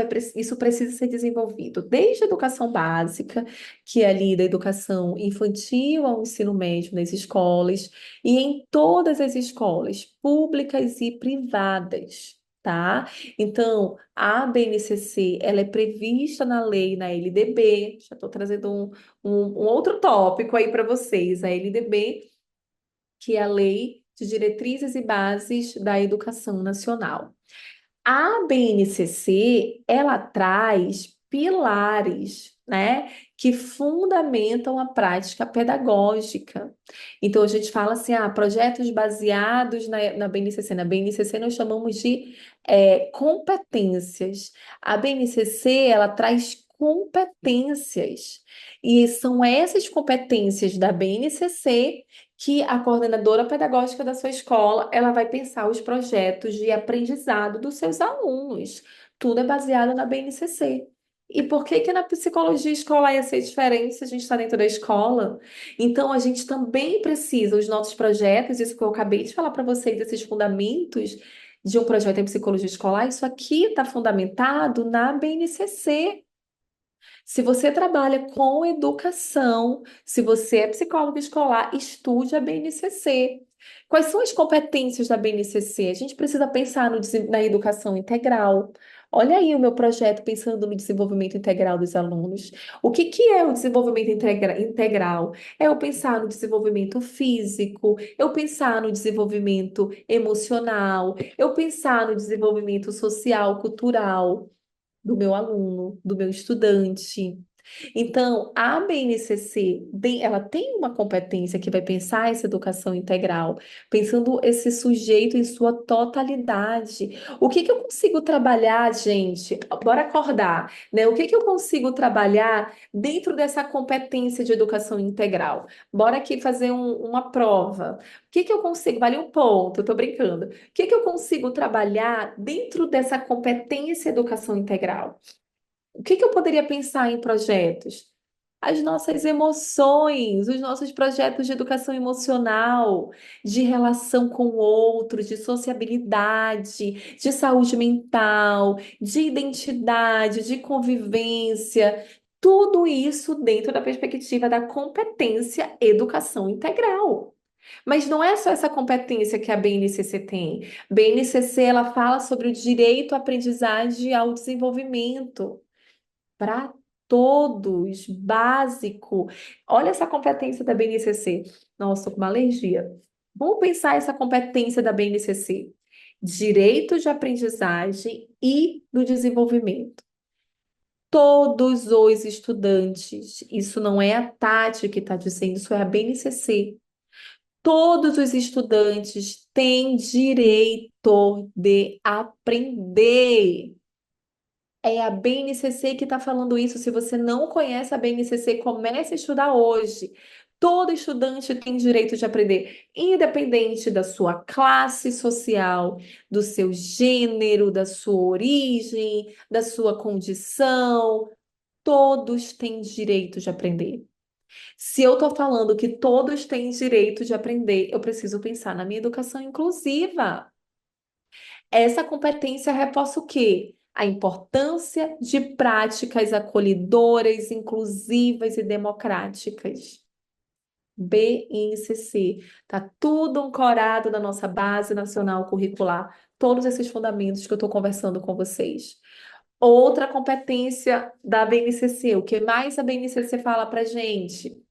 precisa ser desenvolvido desde a educação básica, que é ali da educação infantil ao ensino médio nas escolas, e em todas as escolas, públicas e privadas. Tá? Então, a BNCC, ela é prevista na lei, na LDB, já estou trazendo um outro tópico aí para vocês, a LDB, que é a Lei de Diretrizes e Bases da Educação Nacional. A BNCC, ela traz pilares, né, que fundamentam a prática pedagógica. Então, a gente fala assim, projetos baseados na BNCC. Na BNCC, nós chamamos de competências. A BNCC, ela traz competências. E são essas competências da BNCC que a coordenadora pedagógica da sua escola, ela vai pensar os projetos de aprendizado dos seus alunos. Tudo é baseado na BNCC. E por que que na psicologia escolar ia ser diferente se a gente está dentro da escola? Então, a gente também precisa, os nossos projetos, isso que eu acabei de falar para vocês, esses fundamentos de um projeto em psicologia escolar, isso aqui está fundamentado na BNCC. Se você trabalha com educação, se você é psicólogo escolar, estude a BNCC. Quais são as competências da BNCC? A gente precisa pensar na educação integral. Olha aí o meu projeto pensando no desenvolvimento integral dos alunos. O que que é o desenvolvimento integral? É eu pensar no desenvolvimento físico, eu pensar no desenvolvimento emocional, eu pensar no desenvolvimento social, cultural do meu aluno, do meu estudante. Então, a BNCC, ela tem uma competência que vai pensar essa educação integral, pensando esse sujeito em sua totalidade. O que que eu consigo trabalhar, gente? Bora acordar, né? O que que eu consigo trabalhar dentro dessa competência de educação integral? Bora aqui fazer uma prova. O que que eu consigo? Vale um ponto, eu tô brincando. O que que eu consigo trabalhar dentro dessa competência educação integral? O que que eu poderia pensar em projetos? As nossas emoções, os nossos projetos de educação emocional, de relação com o outro, de sociabilidade, de saúde mental, de identidade, de convivência, tudo isso dentro da perspectiva da competência educação integral. Mas não é só essa competência que a BNCC tem. BNCC, ela fala sobre o direito à aprendizagem e ao desenvolvimento para todos, básico. Olha essa competência da BNCC. Nossa, tô com uma alergia. Vamos pensar essa competência da BNCC. Direito de aprendizagem e do desenvolvimento. Todos os estudantes, isso não é a Tati que está dizendo, isso é a BNCC. Todos os estudantes têm direito de aprender. É a BNCC que está falando isso. Se você não conhece a BNCC, comece a estudar hoje. Todo estudante tem direito de aprender, independente da sua classe social, do seu gênero, da sua origem, da sua condição. Todos têm direito de aprender. Se eu estou falando que todos têm direito de aprender, eu preciso pensar na minha educação inclusiva. Essa competência reforça o quê? A importância de práticas acolhedoras, inclusivas e democráticas. BNCC. Está tudo ancorado na nossa base nacional curricular. Todos esses fundamentos que eu estou conversando com vocês. Outra competência da BNCC. O que mais a BNCC fala para gente?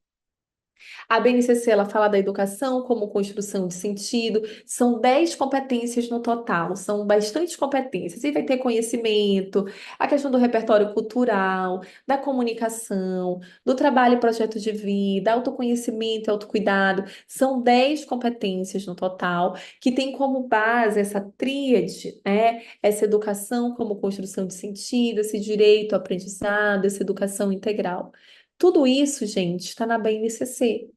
A BNCC, ela fala da educação como construção de sentido. São 10 competências no total, são bastante competências. E vai ter conhecimento, a questão do repertório cultural, da comunicação, do trabalho e projeto de vida, autoconhecimento e autocuidado. São 10 competências no total, que tem como base essa tríade, né? Essa educação como construção de sentido, esse direito ao aprendizado, essa educação integral. Tudo isso, gente, está na BNCC,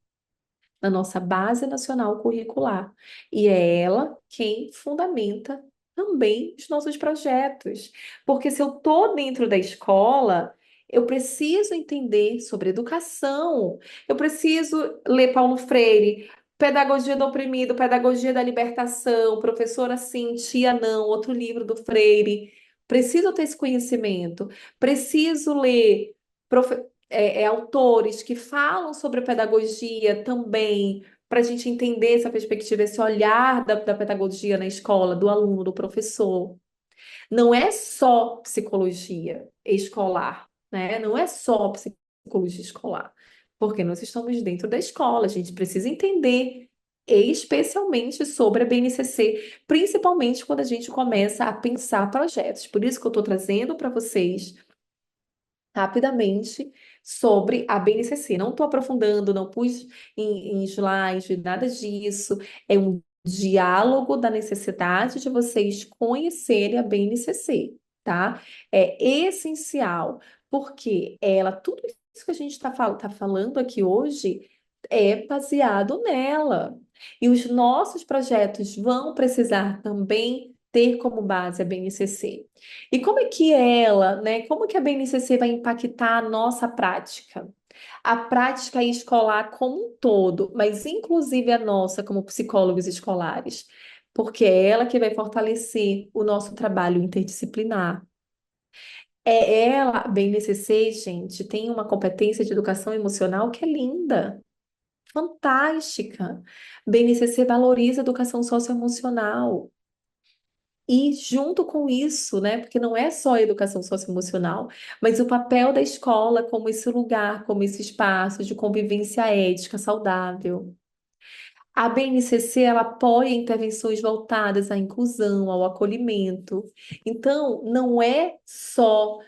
na nossa Base Nacional Curricular. E é ela quem fundamenta também os nossos projetos. Porque se eu estou dentro da escola, eu preciso entender sobre educação, eu preciso ler Paulo Freire. Pedagogia do Oprimido, Pedagogia da Libertação, Professora Sim, Tia Não, outro livro do Freire. Preciso ter esse conhecimento. Preciso ler autores que falam sobre a pedagogia também, para a gente entender essa perspectiva, esse olhar da pedagogia na escola, do aluno, do professor. Não é só psicologia escolar, né? Não é só psicologia escolar, porque nós estamos dentro da escola, a gente precisa entender especialmente sobre a BNCC, principalmente quando a gente começa a pensar projetos. Por isso que eu estou trazendo para vocês rapidamente sobre a BNCC. Não estou aprofundando, não pus em slide, nada disso. É um diálogo da necessidade de vocês conhecerem a BNCC, tá? É essencial, porque ela, tudo isso que a gente está tá falando aqui hoje é baseado nela. E os nossos projetos vão precisar também ter como base a BNCC. E como é que ela, né? Como que a BNCC vai impactar a nossa prática? A prática escolar como um todo, mas inclusive a nossa como psicólogos escolares, porque é ela que vai fortalecer o nosso trabalho interdisciplinar. É ela, a BNCC, gente, tem uma competência de educação emocional que é linda, fantástica. BNCC valoriza a educação socioemocional. E junto com isso, né, porque não é só a educação socioemocional, mas o papel da escola como esse lugar, como esse espaço de convivência ética saudável. A BNCC, ela apoia intervenções voltadas à inclusão, ao acolhimento. Então, não é só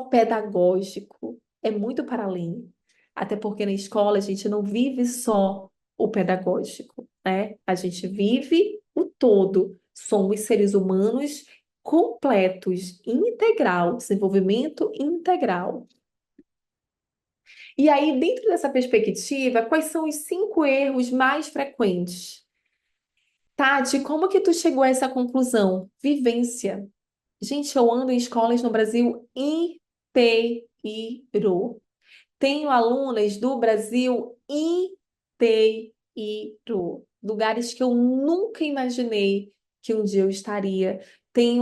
pedagógico. é muito para além. Até porque na escola a gente não vive só o pedagógico, né? A gente vive o todo. Somos seres humanos completos, integral, desenvolvimento integral. E aí, dentro dessa perspectiva, quais são os 5 erros mais frequentes? Tati, como que tu chegou a essa conclusão? Vivência. Gente, eu ando em escolas no Brasil inteiro. Tenho alunas do Brasil inteiro, lugares que eu nunca imaginei que um dia eu estaria.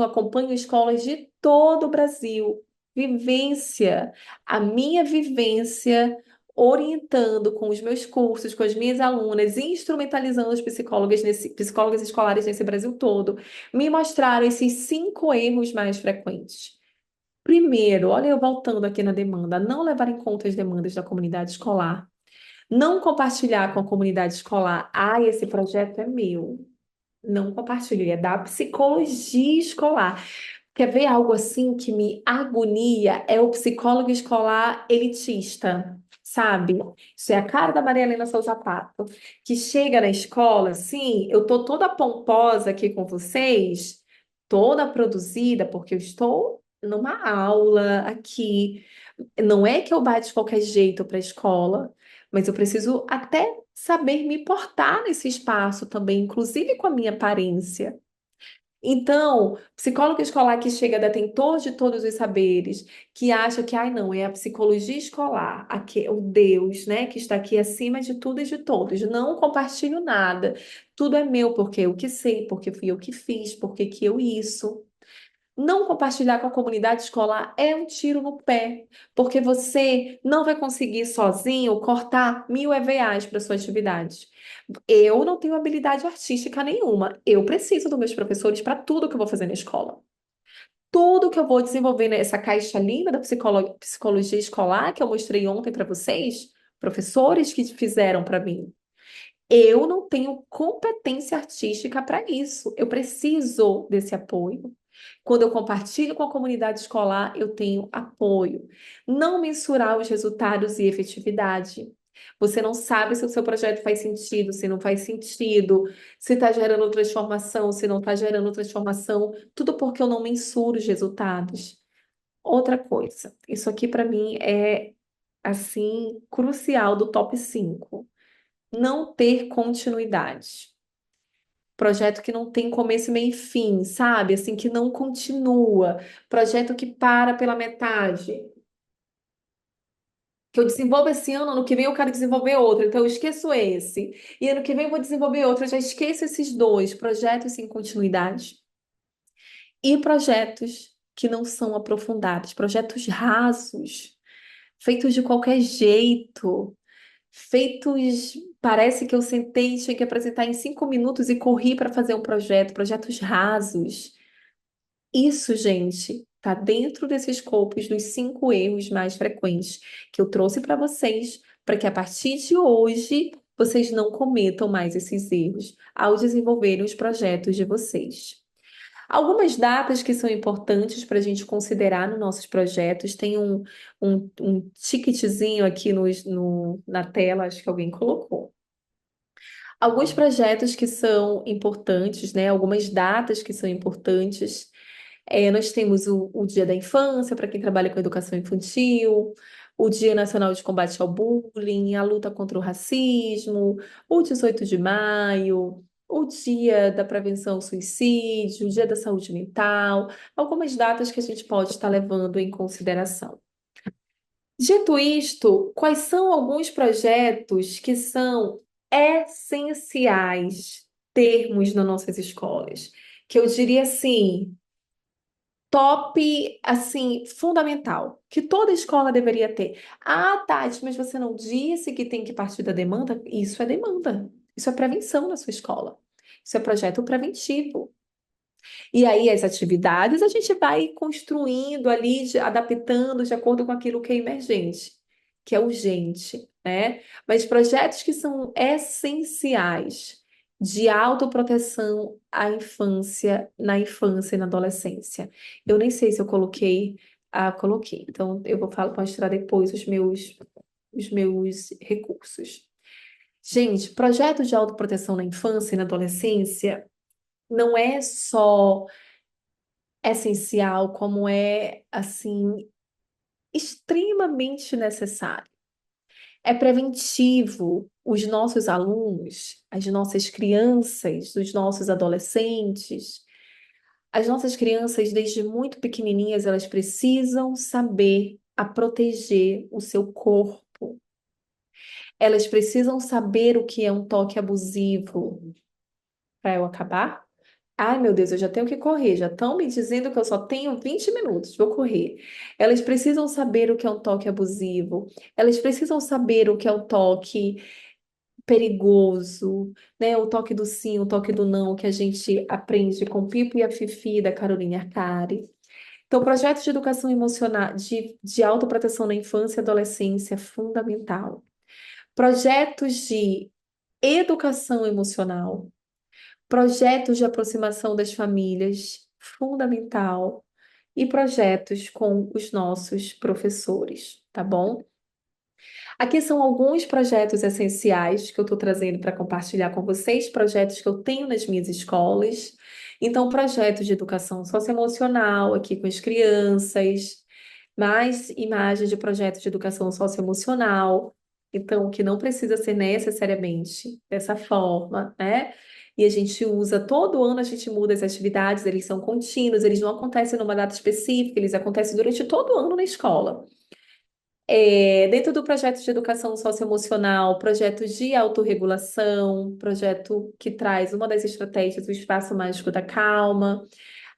Acompanho escolas de todo o Brasil. Vivência, a minha vivência orientando com os meus cursos, com as minhas alunas, instrumentalizando os psicólogas escolares nesse Brasil todo, me mostraram esses 5 erros mais frequentes. Primeiro, olha eu voltando aqui na demanda, não levar em conta as demandas da comunidade escolar, não compartilhar com a comunidade escolar, esse projeto é meu. Não compartilhe, é da psicologia escolar. Quer ver algo assim que me agonia? É o psicólogo escolar elitista, sabe? Isso é a cara da Maria Helena Souza Pato, que chega na escola assim, eu tô toda pomposa aqui com vocês, toda produzida, porque eu estou numa aula aqui. Não é que eu bate de qualquer jeito para a escola, mas eu preciso até saber me portar nesse espaço também, inclusive com a minha aparência. Então, psicólogo escolar que chega detentor de todos os saberes, que acha que, ai, não, é a psicologia escolar, aqui, o Deus, né, que está aqui acima de tudo e de todos. Não compartilho nada. Tudo é meu, porque eu que sei, porque fui eu que fiz, porque que eu isso. Não compartilhar com a comunidade escolar é um tiro no pé, porque você não vai conseguir sozinho cortar 1.000 EVAs para sua atividade. Eu não tenho habilidade artística nenhuma. Eu preciso dos meus professores para tudo que eu vou fazer na escola. Tudo que eu vou desenvolver nessa caixa linda da psicologia escolar que eu mostrei ontem para vocês, professores que fizeram para mim. Eu não tenho competência artística para isso. Eu preciso desse apoio. Quando eu compartilho com a comunidade escolar, eu tenho apoio. Não mensurar os resultados e efetividade. Você não sabe se o seu projeto faz sentido, se não faz sentido, se está gerando transformação, se não está gerando transformação, tudo porque eu não mensuro os resultados. Outra coisa, isso aqui para mim é assim crucial do top 5. Não ter continuidade. Projeto que não tem começo, meio e fim, sabe? Assim, que não continua. Projeto que para pela metade. Que eu desenvolvo esse ano que vem eu quero desenvolver outro, então eu esqueço esse. E ano que vem eu vou desenvolver outro, eu já esqueço esses dois. Projetos sem continuidade. E projetos que não são aprofundados, projetos rasos, feitos de qualquer jeito. Feitos, parece que eu sentei e tinha que apresentar em 5 minutos e corri para fazer um projeto, projetos rasos. Isso, gente, tá dentro desses escopos dos 5 erros mais frequentes que eu trouxe para vocês, para que a partir de hoje vocês não cometam mais esses erros ao desenvolverem os projetos de vocês. Algumas datas que são importantes para a gente considerar nos nossos projetos, tem um ticketzinho aqui na tela, acho que alguém colocou. Alguns projetos que são importantes, né? Algumas datas que são importantes. Nós temos o Dia da Infância, para quem trabalha com educação infantil, o Dia Nacional de Combate ao Bullying, a luta contra o racismo, o 18 de maio, o Dia da Prevenção ao Suicídio, o Dia da Saúde Mental, algumas datas que a gente pode estar levando em consideração. Dito isto, quais são alguns projetos que são essenciais termos nas nossas escolas? Que eu diria assim, top, assim, fundamental, que toda escola deveria ter. Ah, Tati, mas você não disse que tem que partir da demanda? Isso é demanda. Isso é prevenção na sua escola. Isso é projeto preventivo. E aí, as atividades a gente vai construindo ali, adaptando de acordo com aquilo que é emergente, que é urgente, né? Mas projetos que são essenciais de autoproteção à infância, na infância e na adolescência. Eu nem sei se eu coloquei. Ah, coloquei. Então, eu vou falar, mostrar depois os meus recursos. Gente, projeto de autoproteção na infância e na adolescência não é só essencial, como é, assim, extremamente necessário. É preventivo. Os nossos alunos, as nossas crianças, os nossos adolescentes, as nossas crianças, desde muito pequenininhas, elas precisam saber a proteger o seu corpo. Elas precisam saber o que é um toque abusivo. Para eu acabar? Ai, meu Deus, eu já tenho que correr. Já estão me dizendo que eu só tenho 20 minutos. Vou correr. Elas precisam saber o que é um toque abusivo. Elas precisam saber o que é um toque perigoso, né? O toque do sim, o toque do não, que a gente aprende com Pipo e a Fifi, da Carolina Arcari. Então, projetos de educação emocional, de autoproteção na infância e adolescência é fundamental. Projetos de educação emocional, projetos de aproximação das famílias, fundamental, e projetos com os nossos professores, tá bom? Aqui são alguns projetos essenciais que eu estou trazendo para compartilhar com vocês, projetos que eu tenho nas minhas escolas. Então, projetos de educação socioemocional aqui com as crianças, mais imagens de projetos de educação socioemocional. Então, que não precisa ser necessariamente dessa forma, né? E a gente usa, todo ano a gente muda as atividades, eles são contínuos, eles não acontecem numa data específica, eles acontecem durante todo o ano na escola. Dentro do projeto de educação socioemocional, projetos de autorregulação, projeto que traz uma das estratégias, o espaço mágico da calma.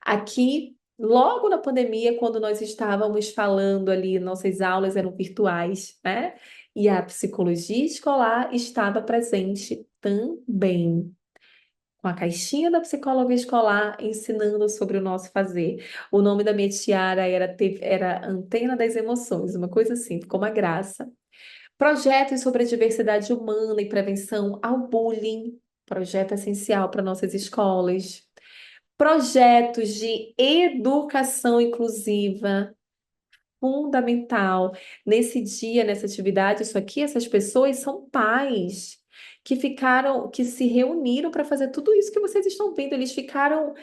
Aqui, logo na pandemia, quando nós estávamos falando ali, nossas aulas eram virtuais, né? E a psicologia escolar estava presente também com a caixinha da psicóloga escolar ensinando sobre o nosso fazer. O nome da minha tiara era Antena das Emoções, uma coisa assim, ficou uma graça. Projetos sobre a diversidade humana e prevenção ao bullying, projeto essencial para nossas escolas. Projetos de educação inclusiva, fundamental. Nesse dia, nessa atividade, isso aqui, essas pessoas são pais que ficaram, que se reuniram para fazer tudo isso que vocês estão vendo. Eles ficaram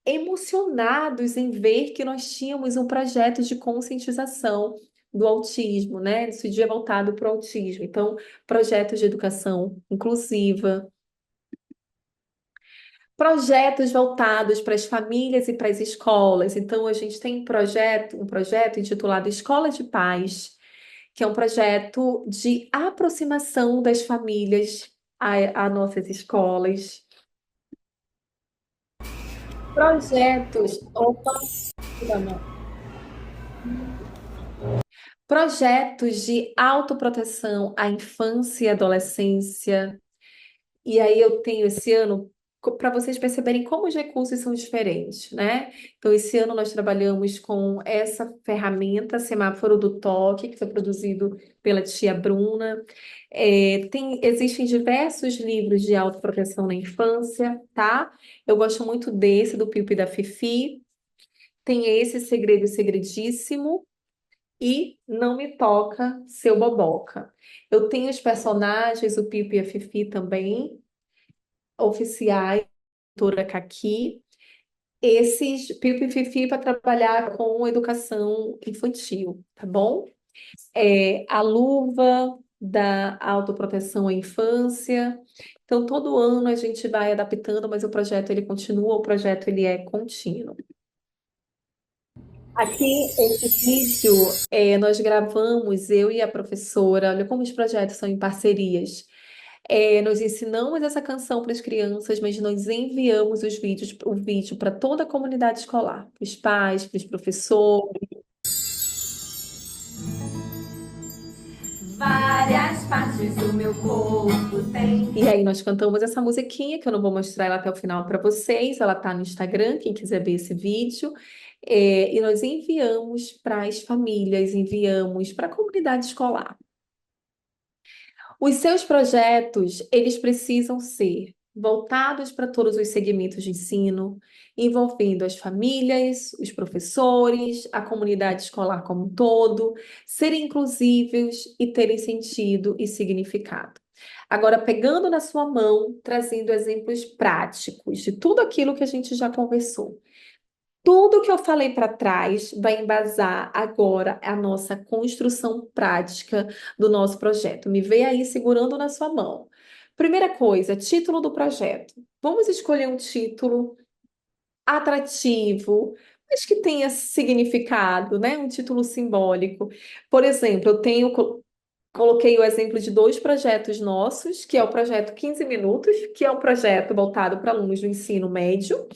emocionados em ver que nós tínhamos um projeto de conscientização do autismo, né? Esse dia voltado para o autismo. Então, projetos de educação inclusiva, projetos voltados para as famílias e para as escolas. Então, a gente tem um projeto intitulado Escola de Paz, que é um projeto de aproximação das famílias a nossas escolas. Projetos, opa, projetos de autoproteção à infância e adolescência. E aí eu tenho esse ano, para vocês perceberem como os recursos são diferentes, né? Então, esse ano nós trabalhamos com essa ferramenta, Semáforo do Toque, que foi produzido pela tia Bruna. Existem diversos livros de autoproteção na infância, tá? Eu gosto muito desse, do Pipo e da Fifi. Tem esse Segredo Segredíssimo e Não Me Toca, Seu Boboca. Eu tenho os personagens, o Pipo e a Fifi também, oficiais, doutora Caqui, esses Pipo e Fifi para trabalhar com educação infantil, tá bom? A luva da autoproteção à infância. Então, todo ano a gente vai adaptando, mas o projeto ele continua, o projeto ele é contínuo. Aqui, esse vídeo, nós gravamos, eu e a professora, olha como os projetos são em parcerias. Nós ensinamos essa canção para as crianças, mas nós enviamos o vídeo para toda a comunidade escolar, para os pais, para os professores. Várias partes do meu corpo tem. E aí nós cantamos essa musiquinha, que eu não vou mostrar ela até o final para vocês, ela está no Instagram, quem quiser ver esse vídeo. E nós enviamos para as famílias, enviamos para a comunidade escolar. Os seus projetos, eles precisam ser voltados para todos os segmentos de ensino, envolvendo as famílias, os professores, a comunidade escolar como um todo, serem inclusivos e terem sentido e significado. Agora, pegando na sua mão, trazendo exemplos práticos de tudo aquilo que a gente já conversou. Tudo que eu falei para trás vai embasar agora a nossa construção prática do nosso projeto. Me vê aí segurando na sua mão. Primeira coisa, título do projeto. Vamos escolher um título atrativo, mas que tenha significado, né? Um título simbólico. Por exemplo, coloquei o exemplo de dois projetos nossos, que é o projeto 15 Minutos, que é um projeto voltado para alunos do ensino médio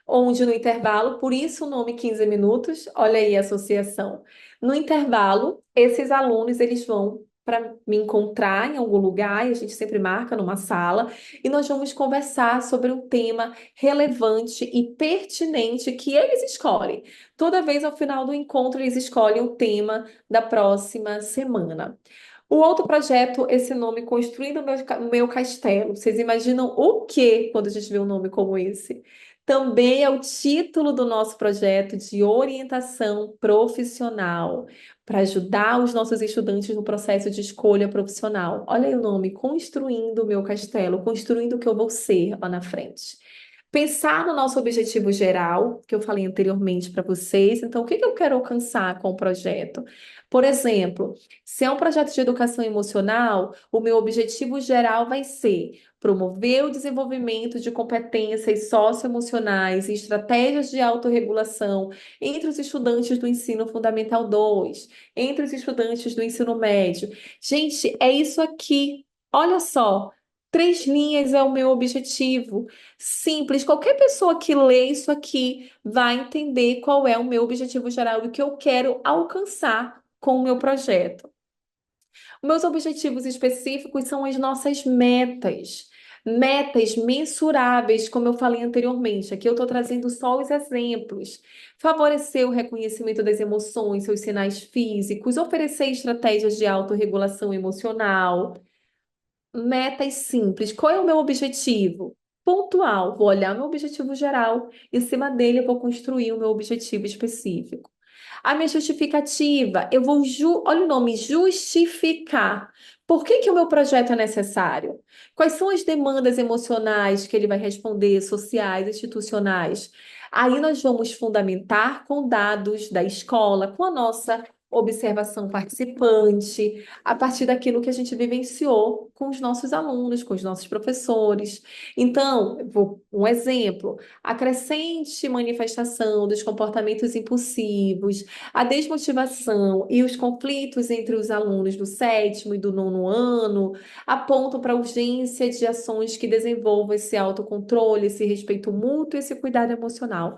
onde no intervalo, por isso o nome 15 minutos, olha aí a associação. No intervalo, esses alunos eles vão para me encontrar em algum lugar, e a gente sempre marca numa sala, e nós vamos conversar sobre um tema relevante e pertinente que eles escolhem. Toda vez ao final do encontro, eles escolhem o tema da próxima semana. O outro projeto, esse nome Construindo o meu Castelo. Vocês imaginam o que quando a gente vê um nome como esse? Também é o título do nosso projeto de orientação profissional, para ajudar os nossos estudantes no processo de escolha profissional. Olha aí o nome, Construindo o Meu Castelo, construindo o que eu vou ser lá na frente. Pensar no nosso objetivo geral, que eu falei anteriormente para vocês. Então, o que que eu quero alcançar com o projeto? Por exemplo, se é um projeto de educação emocional, o meu objetivo geral vai ser promover o desenvolvimento de competências socioemocionais e estratégias de autorregulação entre os estudantes do ensino fundamental 2, entre os estudantes do ensino médio. Gente, é isso aqui. Olha só. Três linhas é o meu objetivo. Simples. Qualquer pessoa que lê isso aqui vai entender qual é o meu objetivo geral e o que eu quero alcançar com o meu projeto. Meus objetivos específicos são as nossas metas. Metas mensuráveis, como eu falei anteriormente. Aqui eu estou trazendo só os exemplos. Favorecer o reconhecimento das emoções, seus sinais físicos, oferecer estratégias de autorregulação emocional. Metas simples. Qual é o meu objetivo? Pontual. Vou olhar meu objetivo geral. Em cima dele, eu vou construir o meu objetivo específico. A minha justificativa, olha o nome, justificar. Por que que o meu projeto é necessário? Quais são as demandas emocionais que ele vai responder, sociais, institucionais? Aí nós vamos fundamentar com dados da escola, com a nossa observação participante, a partir daquilo que a gente vivenciou com os nossos alunos, com os nossos professores. Então, um exemplo, a crescente manifestação dos comportamentos impulsivos, a desmotivação e os conflitos entre os alunos do sétimo e do nono ano apontam para a urgência de ações que desenvolvam esse autocontrole, esse respeito mútuo e esse cuidado emocional.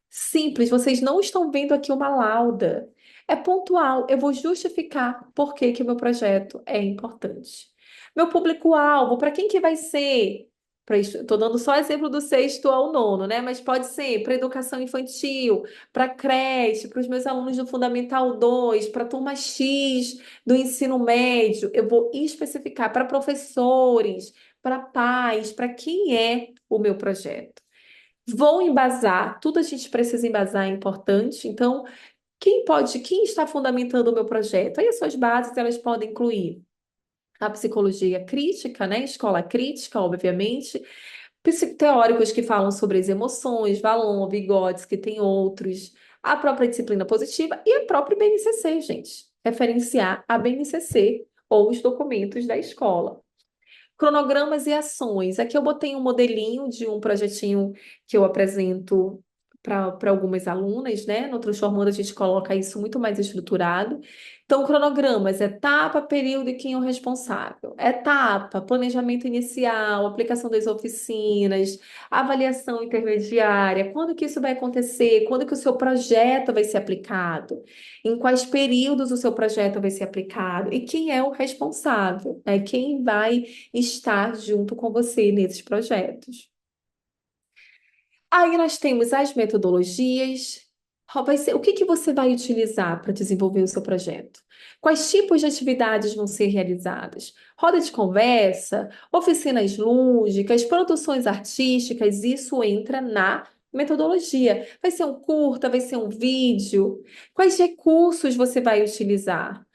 Simples, vocês não estão vendo aqui uma lauda. É pontual, eu vou justificar por que que o meu projeto é importante. Meu público-alvo, para quem que vai ser? Estou dando só exemplo do sexto ao nono, né? Mas pode ser para educação infantil, para creche, para os meus alunos do Fundamental 2, para a turma X do ensino médio. Eu vou especificar para professores, para pais, para quem é o meu projeto. Vou embasar, tudo a gente precisa embasar, é importante. Então, quem está fundamentando o meu projeto? Aí as suas bases, elas podem incluir a psicologia crítica, né? Escola crítica, obviamente. Teóricos que falam sobre as emoções, Valon, Vygotsky, tem outros. A própria disciplina positiva e a própria BNCC, gente. Referenciar a BNCC ou os documentos da escola. Cronogramas e ações. Aqui eu botei um modelinho de um projetinho que eu apresento para algumas alunas, né? No Transformando, a gente coloca isso muito mais estruturado. Então, cronogramas, etapa, período e quem é o responsável. Etapa, planejamento inicial, aplicação das oficinas, avaliação intermediária, quando que isso vai acontecer, quando que o seu projeto vai ser aplicado, em quais períodos o seu projeto vai ser aplicado e quem é o responsável, né? Quem vai estar junto com você nesses projetos. Aí nós temos as metodologias. Vai ser, o que que você vai utilizar para desenvolver o seu projeto? Quais tipos de atividades vão ser realizadas? Roda de conversa, oficinas lúdicas, produções artísticas, isso entra na metodologia. Vai ser um curta, vai ser um vídeo? Quais recursos você vai utilizar?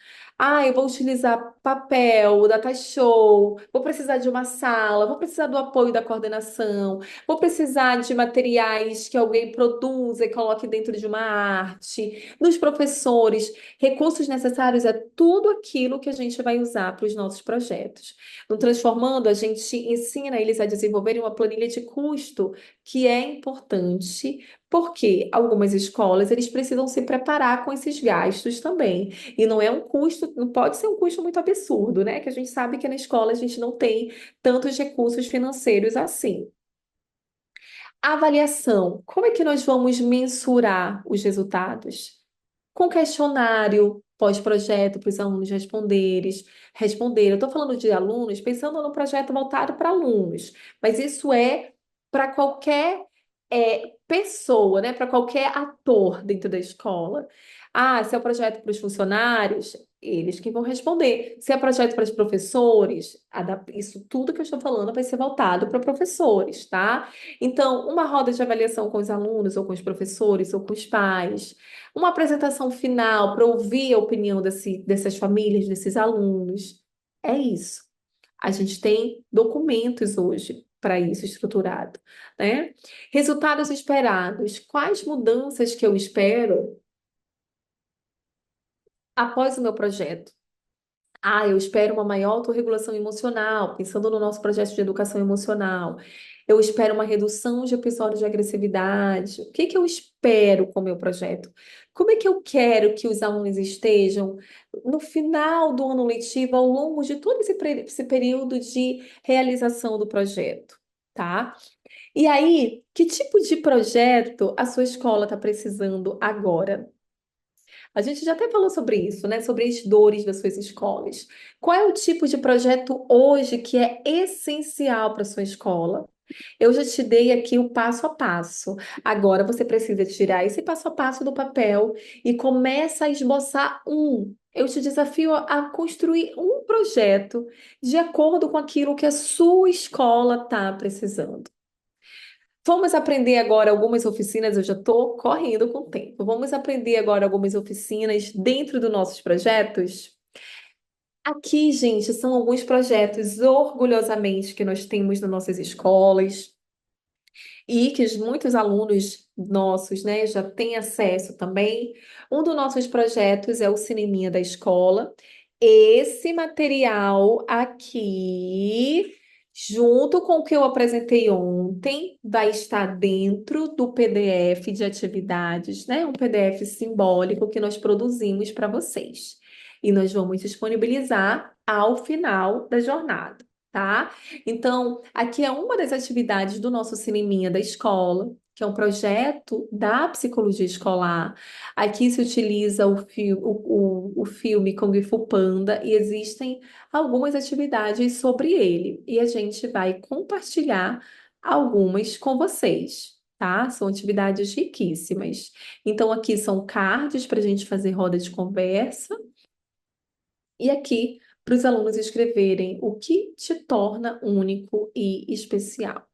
Ah, eu vou utilizar papel, data show, vou precisar de uma sala, vou precisar do apoio da coordenação. Vou precisar de materiais que alguém produza e coloque dentro de uma arte, dos professores, recursos necessários é tudo aquilo que a gente vai usar para os nossos projetos. No Transformando, a gente ensina eles a desenvolverem uma planilha de custo, que é importante, porque algumas escolas eles precisam se preparar com esses gastos também. E não é um custo, não pode ser um custo muito absurdo, né? Que a gente sabe que na escola a gente não tem tantos recursos financeiros assim. Avaliação. Como é que nós vamos mensurar os resultados? Com questionário pós-projeto para os alunos responderem. Eu estou falando de alunos pensando no projeto voltado para alunos, mas isso é para qualquer pessoa, né? Para qualquer ator dentro da escola. Ah, se é um projeto para os funcionários, eles que vão responder. Se é projeto para os professores, isso tudo que eu estou falando vai ser voltado para professores, tá? Então, uma roda de avaliação com os alunos, ou com os professores, ou com os pais, uma apresentação final para ouvir a opinião dessas famílias, desses alunos. É isso. A gente tem documentos hoje para isso estruturado, né? Resultados esperados. Quais mudanças que eu espero após o meu projeto? Ah, eu espero uma maior autorregulação emocional, pensando no nosso projeto de educação emocional. Eu espero uma redução de episódios de agressividade. O que que eu espero com o meu projeto? Como é que eu quero que os alunos estejam no final do ano letivo, ao longo de todo esse período de realização do projeto, tá? E aí, que tipo de projeto a sua escola está precisando agora? A gente já até falou sobre isso, né? Sobre as dores das suas escolas. Qual é o tipo de projeto hoje que é essencial para sua escola? Eu já te dei aqui o passo a passo. Agora você precisa tirar esse passo a passo do papel e começa a esboçar um. Eu te desafio a construir um projeto de acordo com aquilo que a sua escola está precisando. Vamos aprender agora algumas oficinas, eu já estou correndo com o tempo. Vamos aprender agora algumas oficinas dentro dos nossos projetos? Aqui, gente, são alguns projetos orgulhosamente que nós temos nas nossas escolas e que muitos alunos nossos, né, já têm acesso também. Um dos nossos projetos é o Cineminha da Escola. Esse material aqui, junto com o que eu apresentei ontem, vai estar dentro do PDF de atividades, né? Um PDF simbólico que nós produzimos para vocês. E nós vamos disponibilizar ao final da jornada, tá? Então, aqui é uma das atividades do nosso Cineminha da Escola, que é um projeto da psicologia escolar. Aqui se utiliza o filme Kung Fu Panda e existem algumas atividades sobre ele. E a gente vai compartilhar algumas com vocês, tá? São atividades riquíssimas. Então, aqui são cards para a gente fazer roda de conversa. E aqui, para os alunos escreverem o que te torna único e especial.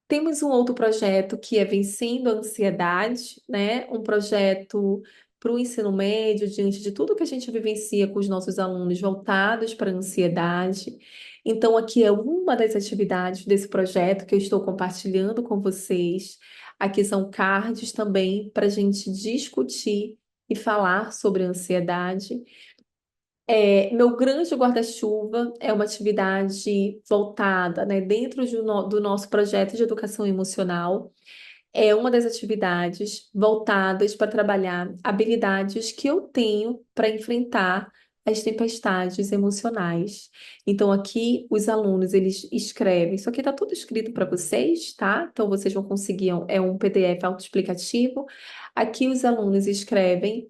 Temos um outro projeto que é Vencendo a Ansiedade, né? Um projeto para o ensino médio, diante de tudo que a gente vivencia com os nossos alunos voltados para a ansiedade. Então, aqui é uma das atividades desse projeto que eu estou compartilhando com vocês. Aqui são cards também para a gente discutir e falar sobre a ansiedade. Meu grande guarda-chuva é uma atividade voltada, né, dentro do nosso projeto de educação emocional. É uma das atividades voltadas para trabalhar habilidades que eu tenho para enfrentar as tempestades emocionais. Então, aqui, os alunos, eles escrevem. Isso aqui está tudo escrito para vocês, tá? Então, vocês vão conseguir, é um PDF autoexplicativo. Aqui, os alunos escrevem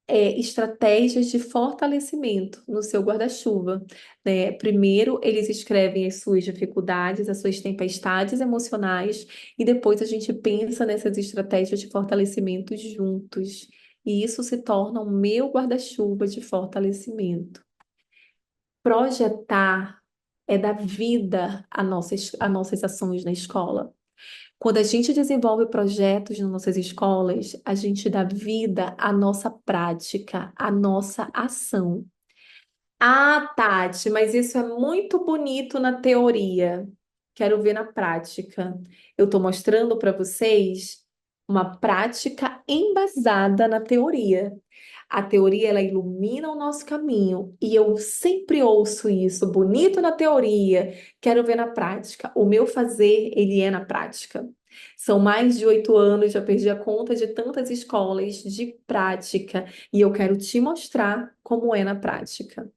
estratégias de fortalecimento no seu guarda-chuva, né? Primeiro, eles escrevem as suas dificuldades, as suas tempestades emocionais, e depois a gente pensa nessas estratégias de fortalecimento juntos. E isso se torna o meu guarda-chuva de fortalecimento. Projetar é dar vida a nossas ações na escola. Quando a gente desenvolve projetos nas nossas escolas, a gente dá vida à nossa prática, à nossa ação. Ah, Tati, mas isso é muito bonito na teoria. Quero ver na prática. Eu estou mostrando para vocês uma prática embasada na teoria. A teoria, ela ilumina o nosso caminho e eu sempre ouço isso, bonito na teoria, quero ver na prática. O meu fazer, ele é na prática. São mais de 8 anos, já perdi a conta de tantas escolas de prática e eu quero te mostrar como é na prática.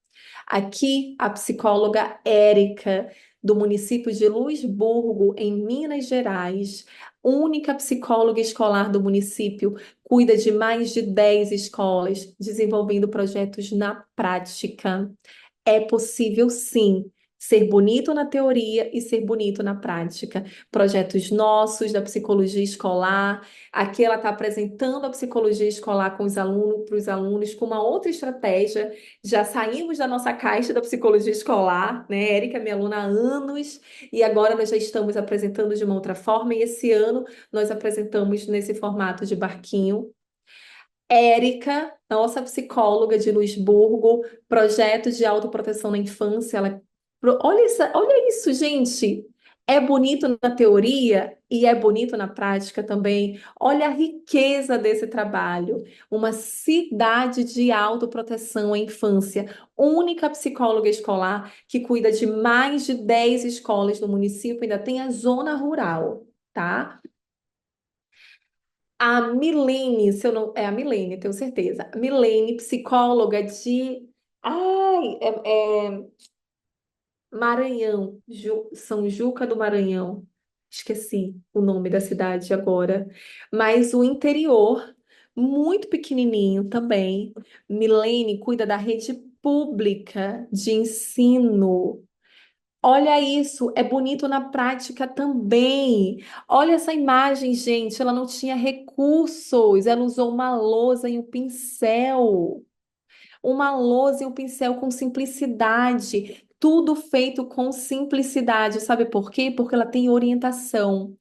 Aqui, a psicóloga Érica, do município de Luisburgo, em Minas Gerais, única psicóloga escolar do município, cuida de mais de 10 escolas, desenvolvendo projetos na prática. É possível, sim, ser bonito na teoria e ser bonito na prática. Projetos nossos da psicologia escolar. Aqui ela está apresentando a psicologia escolar com os alunos, para os alunos, com uma outra estratégia. Já saímos da nossa caixa da psicologia escolar, né? Érica é minha aluna há anos, e agora nós já estamos apresentando de uma outra forma, e esse ano nós apresentamos nesse formato de barquinho. Érica, nossa psicóloga de Luisburgo, projeto de autoproteção na infância. Olha isso, gente. É bonito na teoria e é bonito na prática também. Olha a riqueza desse trabalho. Uma cidade de autoproteção à infância. Única psicóloga escolar que cuida de mais de 10 escolas no município, ainda tem a zona rural, tá? A Milene, se eu não. É a Milene, tenho certeza. Milene, psicóloga de. Ai, Maranhão, São Juca do Maranhão. Esqueci o nome da cidade agora. Mas o interior, muito pequenininho também. Milene cuida da rede pública de ensino. Olha isso, é bonito na prática também. Olha essa imagem, gente. Ela não tinha recursos, ela usou uma lousa e um pincel. Uma lousa e um pincel com simplicidade. Tudo feito com simplicidade. Sabe por quê? Porque ela tem orientação.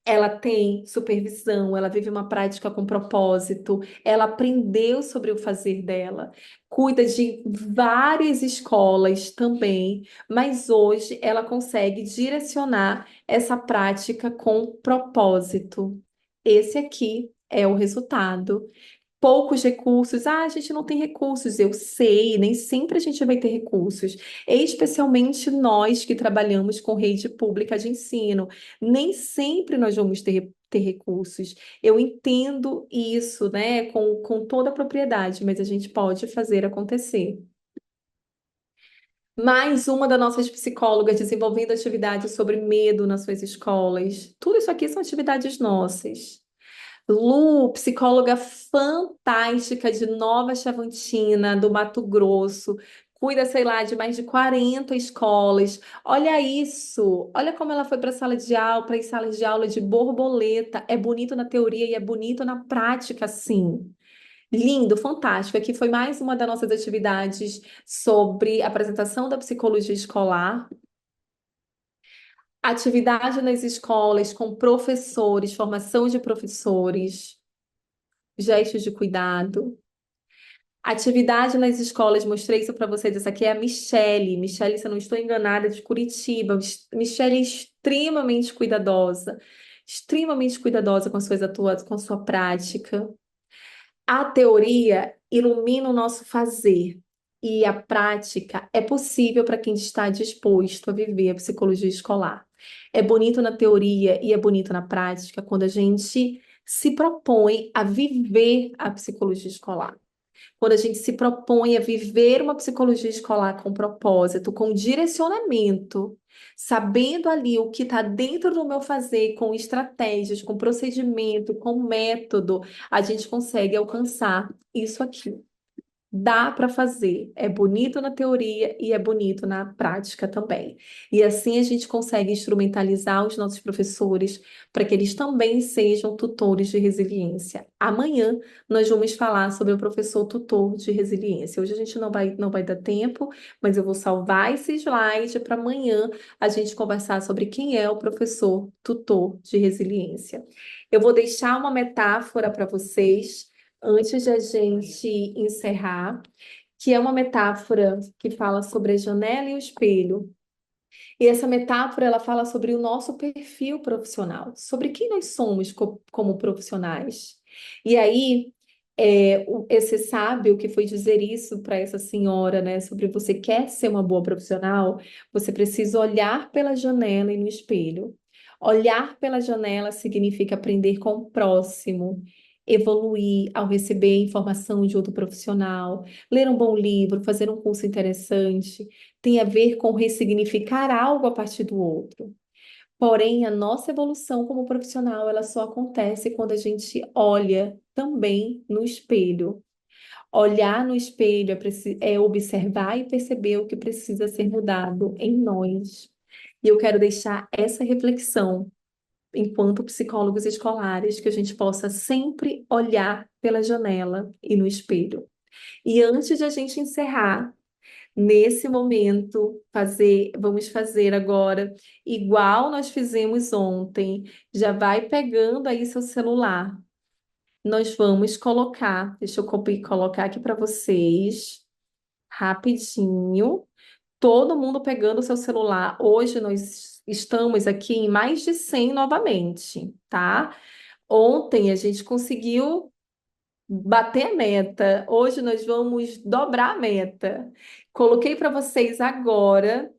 Ela tem supervisão, ela vive uma prática com propósito, ela aprendeu sobre o fazer dela, cuida de várias escolas também, mas hoje ela consegue direcionar essa prática com propósito. Esse aqui é o resultado. Poucos recursos. Ah, a gente não tem recursos. Eu sei, nem sempre a gente vai ter recursos. Especialmente nós que trabalhamos com rede pública de ensino. Nem sempre nós vamos ter recursos. Eu entendo isso, né, com toda a propriedade, mas a gente pode fazer acontecer. Mais uma das nossas psicólogas desenvolvendo atividades sobre medo nas suas escolas. Tudo isso aqui são atividades nossas. Lu, psicóloga fantástica de Nova Chavantina, do Mato Grosso, cuida, sei lá, de mais de 40 escolas. Olha isso! Olha como ela foi para sala de aula, para as salas de aula de borboleta. É bonito na teoria e é bonito na prática, sim. Lindo, fantástico. Aqui foi mais uma das nossas atividades sobre apresentação da psicologia escolar. Atividade nas escolas com professores, formação de professores, gestos de cuidado. Atividade nas escolas, mostrei isso para vocês. Essa aqui é a Michele. Michele, se eu não estou enganada, de Curitiba. Michele é extremamente cuidadosa com as suas atuações, com sua prática. A teoria ilumina o nosso fazer e a prática é possível para quem está disposto a viver a psicologia escolar. É bonito na teoria e é bonito na prática quando a gente se propõe a viver a psicologia escolar. Quando a gente se propõe a viver uma psicologia escolar com propósito, com direcionamento, sabendo ali o que está dentro do meu fazer, com estratégias, com procedimento, com método, a gente consegue alcançar isso aqui. Dá para fazer. É bonito na teoria e é bonito na prática também. E assim a gente consegue instrumentalizar os nossos professores para que eles também sejam tutores de resiliência. Amanhã nós vamos falar sobre o professor tutor de resiliência. Hoje a gente não vai dar tempo, mas eu vou salvar esse slide para amanhã a gente conversar sobre quem é o professor tutor de resiliência. Eu vou deixar uma metáfora para vocês antes de a gente encerrar, que é uma metáfora que fala sobre a janela e o espelho. E essa metáfora ela fala sobre o nosso perfil profissional, sobre quem nós somos como profissionais. E aí, esse sábio que foi dizer isso para essa senhora, né, sobre você quer ser uma boa profissional, você precisa olhar pela janela e no espelho. Olhar pela janela significa aprender com o próximo, evoluir ao receber informação de outro profissional, ler um bom livro, fazer um curso interessante tem a ver com ressignificar algo a partir do outro. Porém, a nossa evolução como profissional, ela só acontece quando a gente olha também no espelho. Olhar no espelho é observar e perceber o que precisa ser mudado em nós. E eu quero deixar essa reflexão, enquanto psicólogos escolares, que a gente possa sempre olhar pela janela e no espelho. E antes de a gente encerrar, nesse momento, vamos fazer agora igual nós fizemos ontem. Já vai pegando aí seu celular. Nós vamos colocar, deixa eu colocar aqui para vocês, rapidinho. Todo mundo pegando o seu celular. Hoje nós estamos aqui em mais de 100 novamente, tá? Ontem a gente conseguiu bater a meta. Hoje nós vamos dobrar a meta. Coloquei para vocês agora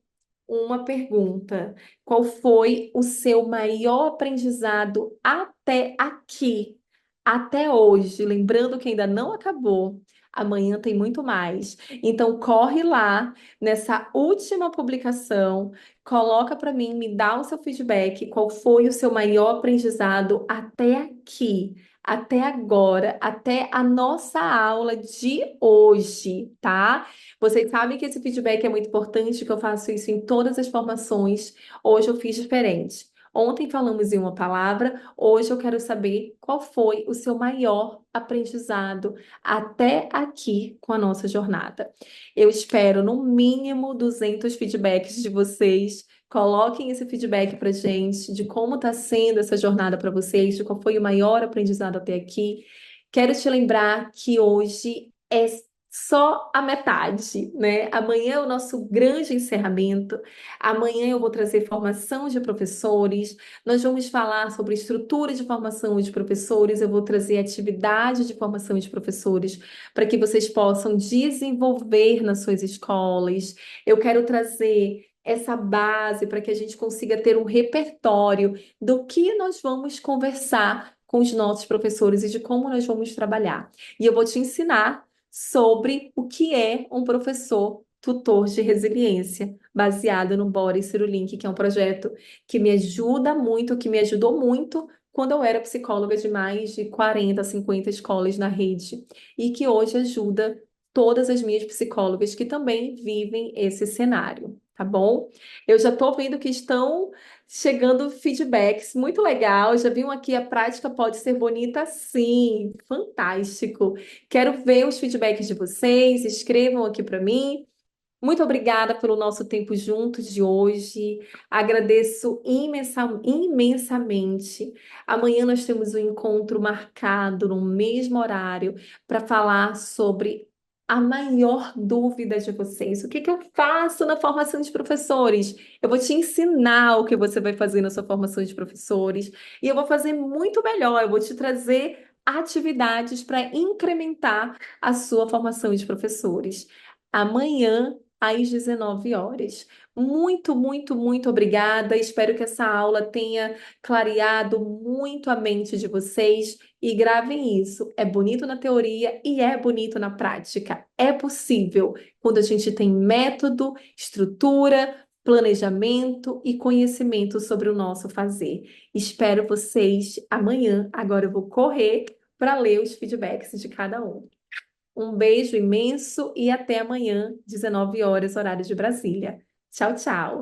uma pergunta. Qual foi o seu maior aprendizado até aqui, até hoje? Lembrando que ainda não acabou. Amanhã tem muito mais. Então corre lá nessa última publicação, coloca para mim, me dá o seu feedback. Qual foi o seu maior aprendizado até aqui? Até agora, até a nossa aula de hoje, tá? Vocês sabem que esse feedback é muito importante, que eu faço isso em todas as formações. Hoje eu fiz diferente. Ontem falamos em uma palavra, hoje eu quero saber qual foi o seu maior aprendizado até aqui com a nossa jornada. Eu espero no mínimo 200 feedbacks de vocês. Coloquem esse feedback para gente de como está sendo essa jornada para vocês, de qual foi o maior aprendizado até aqui. Quero te lembrar que hoje é só a metade, né? Amanhã é o nosso grande encerramento. Amanhã eu vou trazer formação de professores. Nós vamos falar sobre estrutura de formação de professores. Eu vou trazer atividade de formação de professores para que vocês possam desenvolver nas suas escolas. Eu quero trazer essa base para que a gente consiga ter um repertório do que nós vamos conversar com os nossos professores e de como nós vamos trabalhar. E eu vou te ensinar sobre o que é um professor tutor de resiliência, baseado no Bora Cirulink, que é um projeto que me ajuda muito, que me ajudou muito quando eu era psicóloga de mais de 40, 50 escolas na rede, e que hoje ajuda todas as minhas psicólogas que também vivem esse cenário, tá bom? Eu já estou vendo que estão chegando feedbacks, muito legal. Já viram aqui, a prática pode ser bonita, sim, fantástico. Quero ver os feedbacks de vocês, escrevam aqui para mim. Muito obrigada pelo nosso tempo juntos de hoje. Agradeço imensamente. Amanhã nós temos um encontro marcado no mesmo horário para falar sobre a maior dúvida de vocês. O que que eu faço na formação de professores? Eu vou te ensinar o que você vai fazer na sua formação de professores e eu vou fazer muito melhor. Eu vou te trazer atividades para incrementar a sua formação de professores. Amanhã às 19 horas. Muito, muito, muito obrigada. Espero que essa aula tenha clareado muito a mente de vocês e gravem isso. É bonito na teoria e é bonito na prática. É possível quando a gente tem método, estrutura, planejamento e conhecimento sobre o nosso fazer. Espero vocês amanhã. Agora eu vou correr para ler os feedbacks de cada um. Um beijo imenso e até amanhã, 19 horas, horário de Brasília. Tchau, tchau.